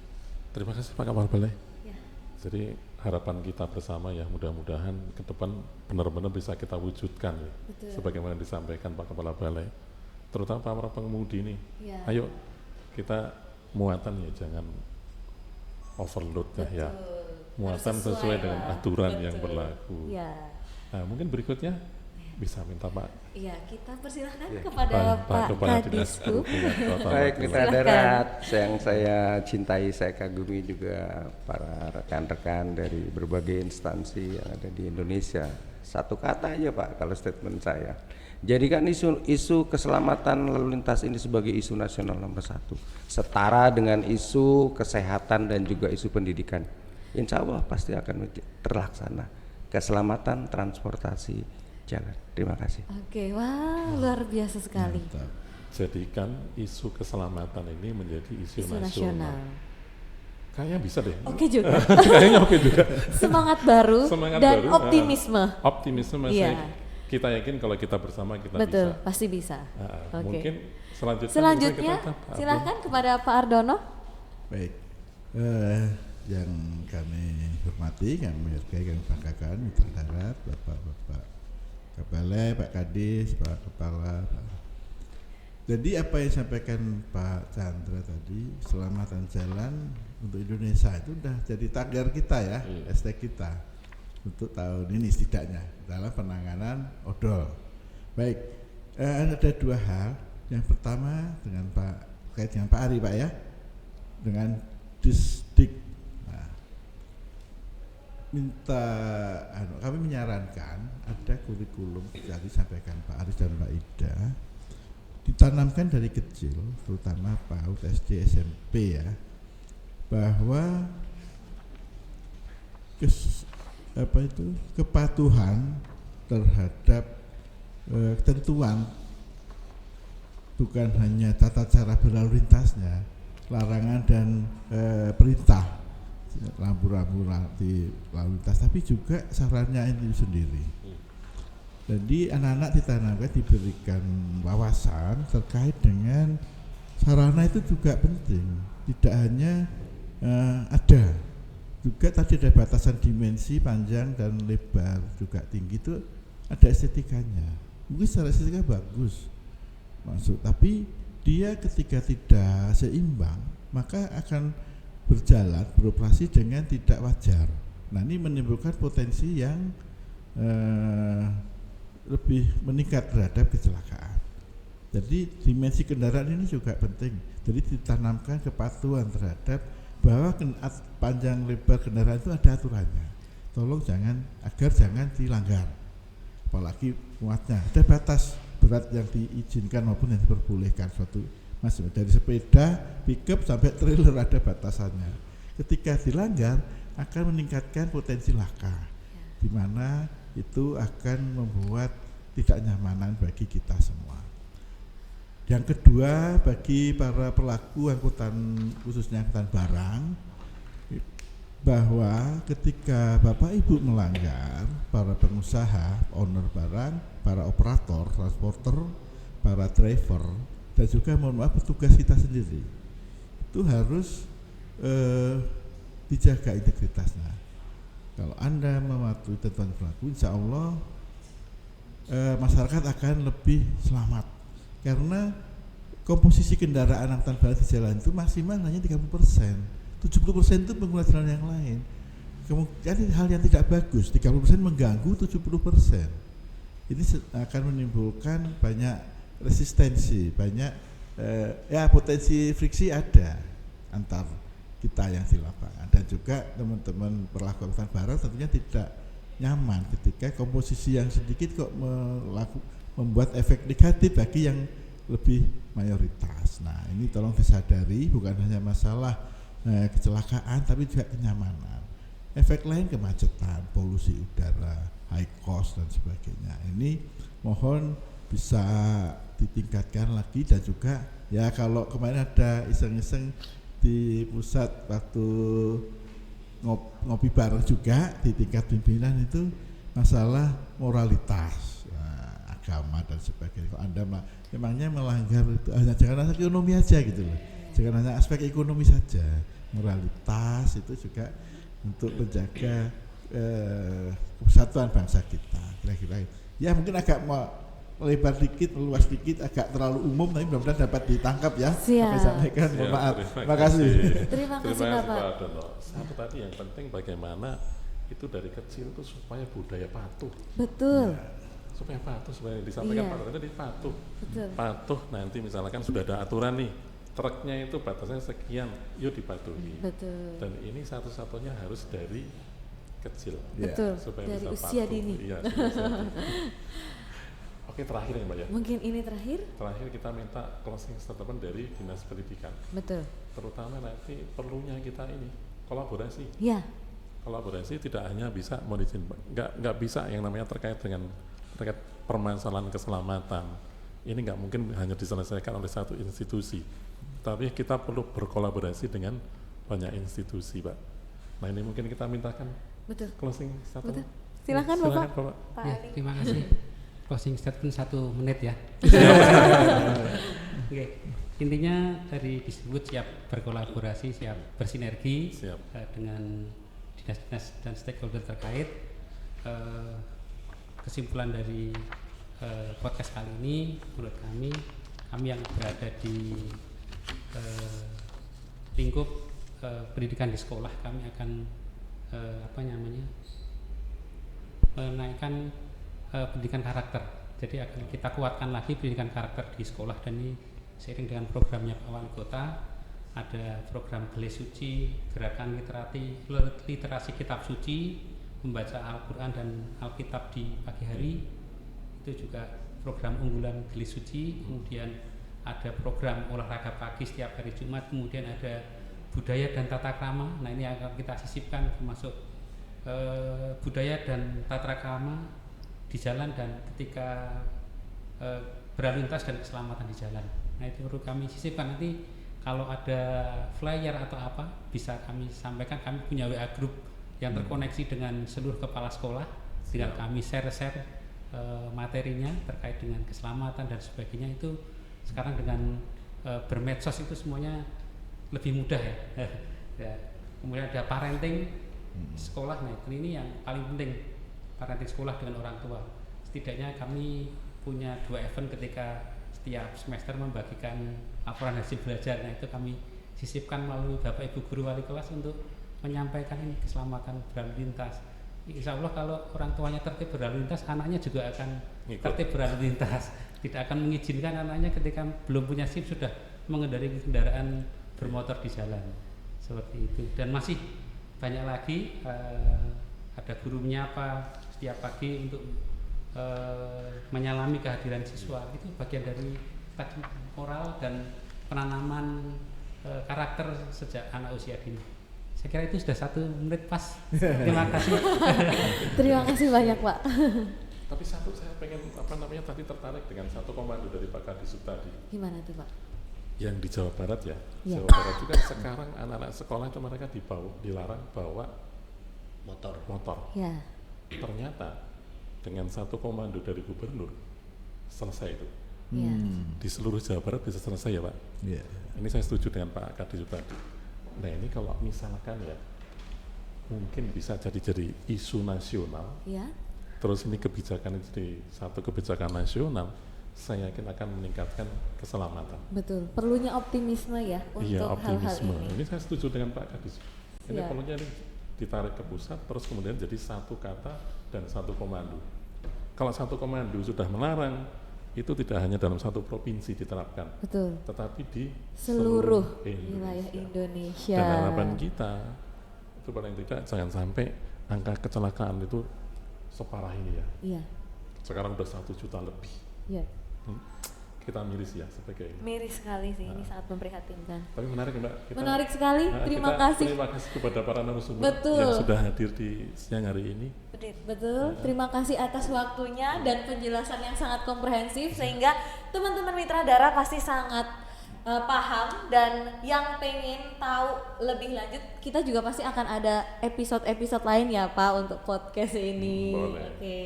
Terima kasih Pak Kepala Balai. Ya. Jadi harapan kita bersama ya, mudah-mudahan ke depan benar-benar bisa kita wujudkan ya, Betul. sebagaimana disampaikan Pak Kepala Balai, terutama para pengemudi nih. Ya. Ayo kita muatan ya jangan overload ya, muatan Harus sesuai dengan lah. aturan Betul. yang berlaku. Ya. Nah mungkin berikutnya bisa minta Pak Iya, kita persilahkan Ya. kepada Pak Kepala Dinas Kadisku. Perhubungan Kota Baik Magelang. mitra darat yang saya cintai, saya kagumi juga para rekan-rekan dari berbagai instansi yang ada di Indonesia. Satu kata aja Pak kalau statement saya. Jadikan isu keselamatan lalu lintas ini sebagai isu nasional nomor 1, setara dengan isu kesehatan dan juga isu pendidikan. Insya Allah pasti akan terlaksana keselamatan transportasi jalan. Terima kasih. Oke, wah luar biasa sekali. Mantap. Jadikan isu keselamatan ini menjadi isu, Isu nasional. nasional. Kayaknya bisa deh. Oke juga. Kayaknya oke juga. Semangat baru Semangat dan baru, optimisme. Optimisme Iya. kita yakin kalau kita bersama kita Betul, bisa. pasti bisa. Oke. Mungkin selanjutnya Selanjutnya, kita Pak silakan kepada Pak Ardono. Baik, yang kami hormati, kami hargai, kami banggakan mitra darat, Bapak-bapak Kabale, Pak Kadis, Pak Kepala. Jadi apa yang disampaikan Pak Chandra tadi, keselamatan jalan untuk Indonesia itu sudah jadi tagar kita ya, hashtag kita untuk tahun ini setidaknya dalam penanganan odol. Baik, ada dua hal. Yang pertama dengan terkait dengan Pak Ari Pak ya, dengan Disdik. Nah, kami menyarankan ada kurikulum yang disampaikan Pak Aris dan Mbak Ida, ditanamkan dari kecil, terutama PAUD, SD, SMP ya, bahwa kepatuhan terhadap ketentuan bukan hanya tata cara berlalu lintasnya, larangan dan perintah rambu-rambu di lalu lintas, tapi juga sarannya itu sendiri. Jadi anak-anak ditanamkan, diberikan wawasan terkait dengan sarana itu juga penting. Tidak hanya ada, juga tadi ada batasan dimensi panjang dan lebar, juga tinggi, itu ada estetikanya. Mungkin secara estetika bagus masuk, tapi dia ketika tidak seimbang maka akan berjalan, beroperasi dengan tidak wajar. Nah ini menimbulkan potensi yang lebih meningkat terhadap kecelakaan. Jadi dimensi kendaraan ini juga penting. Jadi ditanamkan kepatuhan terhadap bahwa panjang lebar kendaraan itu ada aturannya. Tolong agar jangan dilanggar. Apalagi muatnya ada batas berat yang diizinkan maupun yang diperbolehkan suatu masing dari sepeda, pickup sampai trailer ada batasannya. Ketika dilanggar akan meningkatkan potensi laka, di mana itu akan membuat tidak nyamanan bagi kita semua. Yang kedua, bagi para pelaku angkutan, khususnya angkutan barang, bahwa ketika Bapak Ibu melanggar, para pengusaha, owner barang, para operator, transporter, para driver, dan juga mohon maaf petugas kita sendiri, itu harus dijaga integritasnya. Kalau Anda mematuhi ketentuan berlaku, insya Allah masyarakat akan lebih selamat, karena komposisi kendaraan angkutan barang di jalan itu maksimal hanya 30%. 70% itu pengguna jalan yang lain. Kemudian hal yang tidak bagus, 30% mengganggu 70%. Ini akan menimbulkan banyak resistensi, banyak potensi friksi ada antar kita yang di lapangan, dan juga teman-teman pelaku angkutan barang tentunya tidak nyaman ketika komposisi yang sedikit kok membuat efek negatif bagi yang lebih mayoritas. Nah ini tolong disadari, bukan hanya masalah kecelakaan tapi juga kenyamanan. Efek lain kemacetan, polusi udara, high cost dan sebagainya. Ini mohon bisa ditingkatkan lagi, dan juga ya kalau kemarin ada iseng-iseng di pusat waktu ngopi bareng juga di tingkat pimpinan itu masalah moralitas, agama dan sebagainya. Kalau Anda memangnya melanggar itu jangan hanya ekonomi aja gitu loh, jangan hanya aspek ekonomi saja, moralitas itu juga untuk menjaga kesatuan bangsa kita, kira-kira. Ya mungkin agak melebar dikit, meluas dikit, agak terlalu umum, tapi mudah-mudahan dapat ditangkap ya. Siap. Saya sampaikan, mohon maaf. Terima kasih. Terima kasih Bapak. Pak Dono. Satu tadi yang penting bagaimana itu dari kecil itu supaya budaya patuh. Betul. Supaya patuh, supaya disampaikan Iya. Pak Dono tadi patuh. Betul. Patuh nanti misalkan sudah ada aturan nih, truknya itu batasnya sekian, yuk dipatuhi. Betul. Dan ini satu-satunya harus dari kecil. Betul. Supaya Dari bisa usia patuh. dini. Iya, dari usia dini. Oke, terakhir ya Mbak ya. Mungkin ini terakhir. Terakhir kita minta closing statement dari Dinas Pendidikan. Betul. Terutama nanti perlunya kita ini kolaborasi. Ya. Kolaborasi tidak hanya bisa monitoring, nggak bisa yang namanya terkait permasalahan keselamatan. Ini nggak mungkin hanya diselesaikan oleh satu institusi, tapi kita perlu berkolaborasi dengan banyak institusi, Pak. Nah ini mungkin kita mintakan Betul. closing statement. Betul. Silakan Bapak. Pak Ya, Ali. terima kasih. Closing statement 1 menit ya. Oke, intinya dari disebut siap berkolaborasi, siap bersinergi Siap. Dengan dinas-dinas dan stakeholder terkait. Kesimpulan dari podcast kali ini, menurut kami yang berada di lingkup pendidikan di sekolah, kami akan menaikkan pendidikan karakter. Jadi akan kita kuatkan lagi pendidikan karakter di sekolah, dan ini seiring dengan programnya Pak Wali Kota, ada program Gele Suci, gerakan literasi kitab suci, membaca Al-Quran dan Alkitab di pagi hari, itu juga program unggulan Gele Suci. Kemudian ada program olahraga pagi setiap hari Jumat, kemudian ada budaya dan tata krama. Nah ini akan kita sisipkan termasuk budaya dan tata krama di jalan dan ketika berlalu lintas dan keselamatan di jalan. Nah itu perlu kami sisipkan. Nanti kalau ada flyer atau apa bisa kami sampaikan. Kami punya WA group yang terkoneksi dengan seluruh kepala sekolah, dengan kami share materinya terkait dengan keselamatan dan sebagainya. Itu sekarang dengan bermedsos itu semuanya lebih mudah ya. Ya. Kemudian ada parenting sekolah. Nah ini yang paling penting, parenting sekolah dengan orang tua. Setidaknya kami punya 2 event ketika setiap semester membagikan laporan hasil belajar. Nah itu kami sisipkan melalui Bapak Ibu Guru Wali Kelas untuk menyampaikan ini keselamatan berlalu lintas. Insya Allah kalau orang tuanya tertib berlalu lintas, anaknya juga akan tertib berlalu lintas. Tidak akan mengizinkan anaknya ketika belum punya SIM sudah mengendarai kendaraan bermotor di jalan. Seperti itu. Dan masih banyak lagi, ada guru menyapa setiap pagi untuk menyalami kehadiran siswa. Itu bagian dari moral dan penanaman karakter sejak anak usia dini. Saya kira itu sudah 1 menit pas. Terima kasih. Terima kasih banyak Pak. Tapi satu saya pengen tadi tertarik dengan satu komando dari Pak Kadisub tadi. Gimana tuh Pak? Yang di Jawa Barat ya. Ya. Jawa Barat juga sekarang anak-anak sekolah itu mereka dilarang bawa motor. Ya. Ternyata dengan satu komando dari gubernur selesai itu. Ya. Di seluruh Jawa Barat bisa selesai ya Pak. Iya. Ini saya setuju dengan Pak Kadisub tadi. Nah ini kalau misalkan ya mungkin bisa jadi isu nasional. Ya. Terus ini kebijakan itu jadi satu kebijakan nasional, saya yakin akan meningkatkan keselamatan. Betul. Perlunya optimisme ya untuk Iya, hal-hal optimisme. ini. Ini saya setuju dengan Pak Kadis. Ini Siap. perlunya ini ditarik ke pusat, terus kemudian jadi satu kata dan satu komando. Kalau satu komando sudah melarang, itu tidak hanya dalam satu provinsi diterapkan, Betul. tetapi di Seluruh Indonesia. wilayah Indonesia. Dan harapan kita itu paling tidak jangan sampai angka kecelakaan itu separah ini ya. Iya. Sekarang udah 1 juta lebih. Iya. Kita miris ya sebagai ini. Miris sekali sih, ini sangat memprihatinkan. Tapi menarik ya, Mbak. Menarik sekali. Terima kasih. Terima kasih kepada para narasumber Betul. yang sudah hadir di siang hari ini. Betul. Terima kasih atas waktunya dan penjelasan yang sangat komprehensif sehingga teman-teman mitra Dara pasti sangat paham dan yang pengen tahu lebih lanjut, kita juga pasti akan ada episode-episode lain ya Pak untuk podcast ini. Boleh. Oke.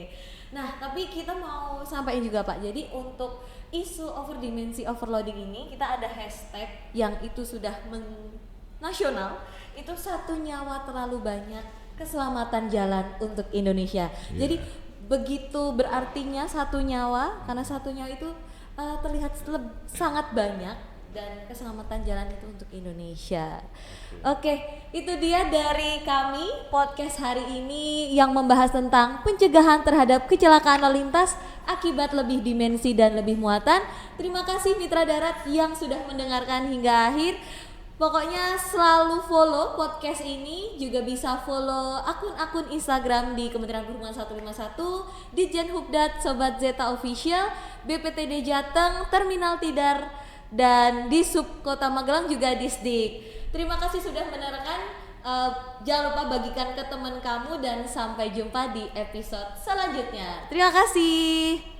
Nah, tapi kita mau sampaikan juga Pak. Jadi untuk isu overdimensi overloading ini kita ada hashtag yang itu sudah nasional. Itu 1 nyawa terlalu banyak, keselamatan jalan untuk Indonesia. Jadi begitu berartinya 1 nyawa, karena 1 nyawa itu terlihat sangat banyak dan keselamatan jalan itu untuk Indonesia. Oke, itu dia dari kami podcast hari ini yang membahas tentang pencegahan terhadap kecelakaan lalu lintas akibat lebih dimensi dan lebih muatan. Terima kasih Mitra Darat yang sudah mendengarkan hingga akhir. Pokoknya selalu follow podcast ini, juga bisa follow akun-akun Instagram di Kementerian Perhubungan 151, Ditjen Hubdat Sobat Zeta Official, BPTD Jateng, Terminal Tidar, dan di Sub Kota Magelang juga Disdik. Terima kasih sudah mendengarkan. Jangan lupa bagikan ke teman kamu dan sampai jumpa di episode selanjutnya. Terima kasih.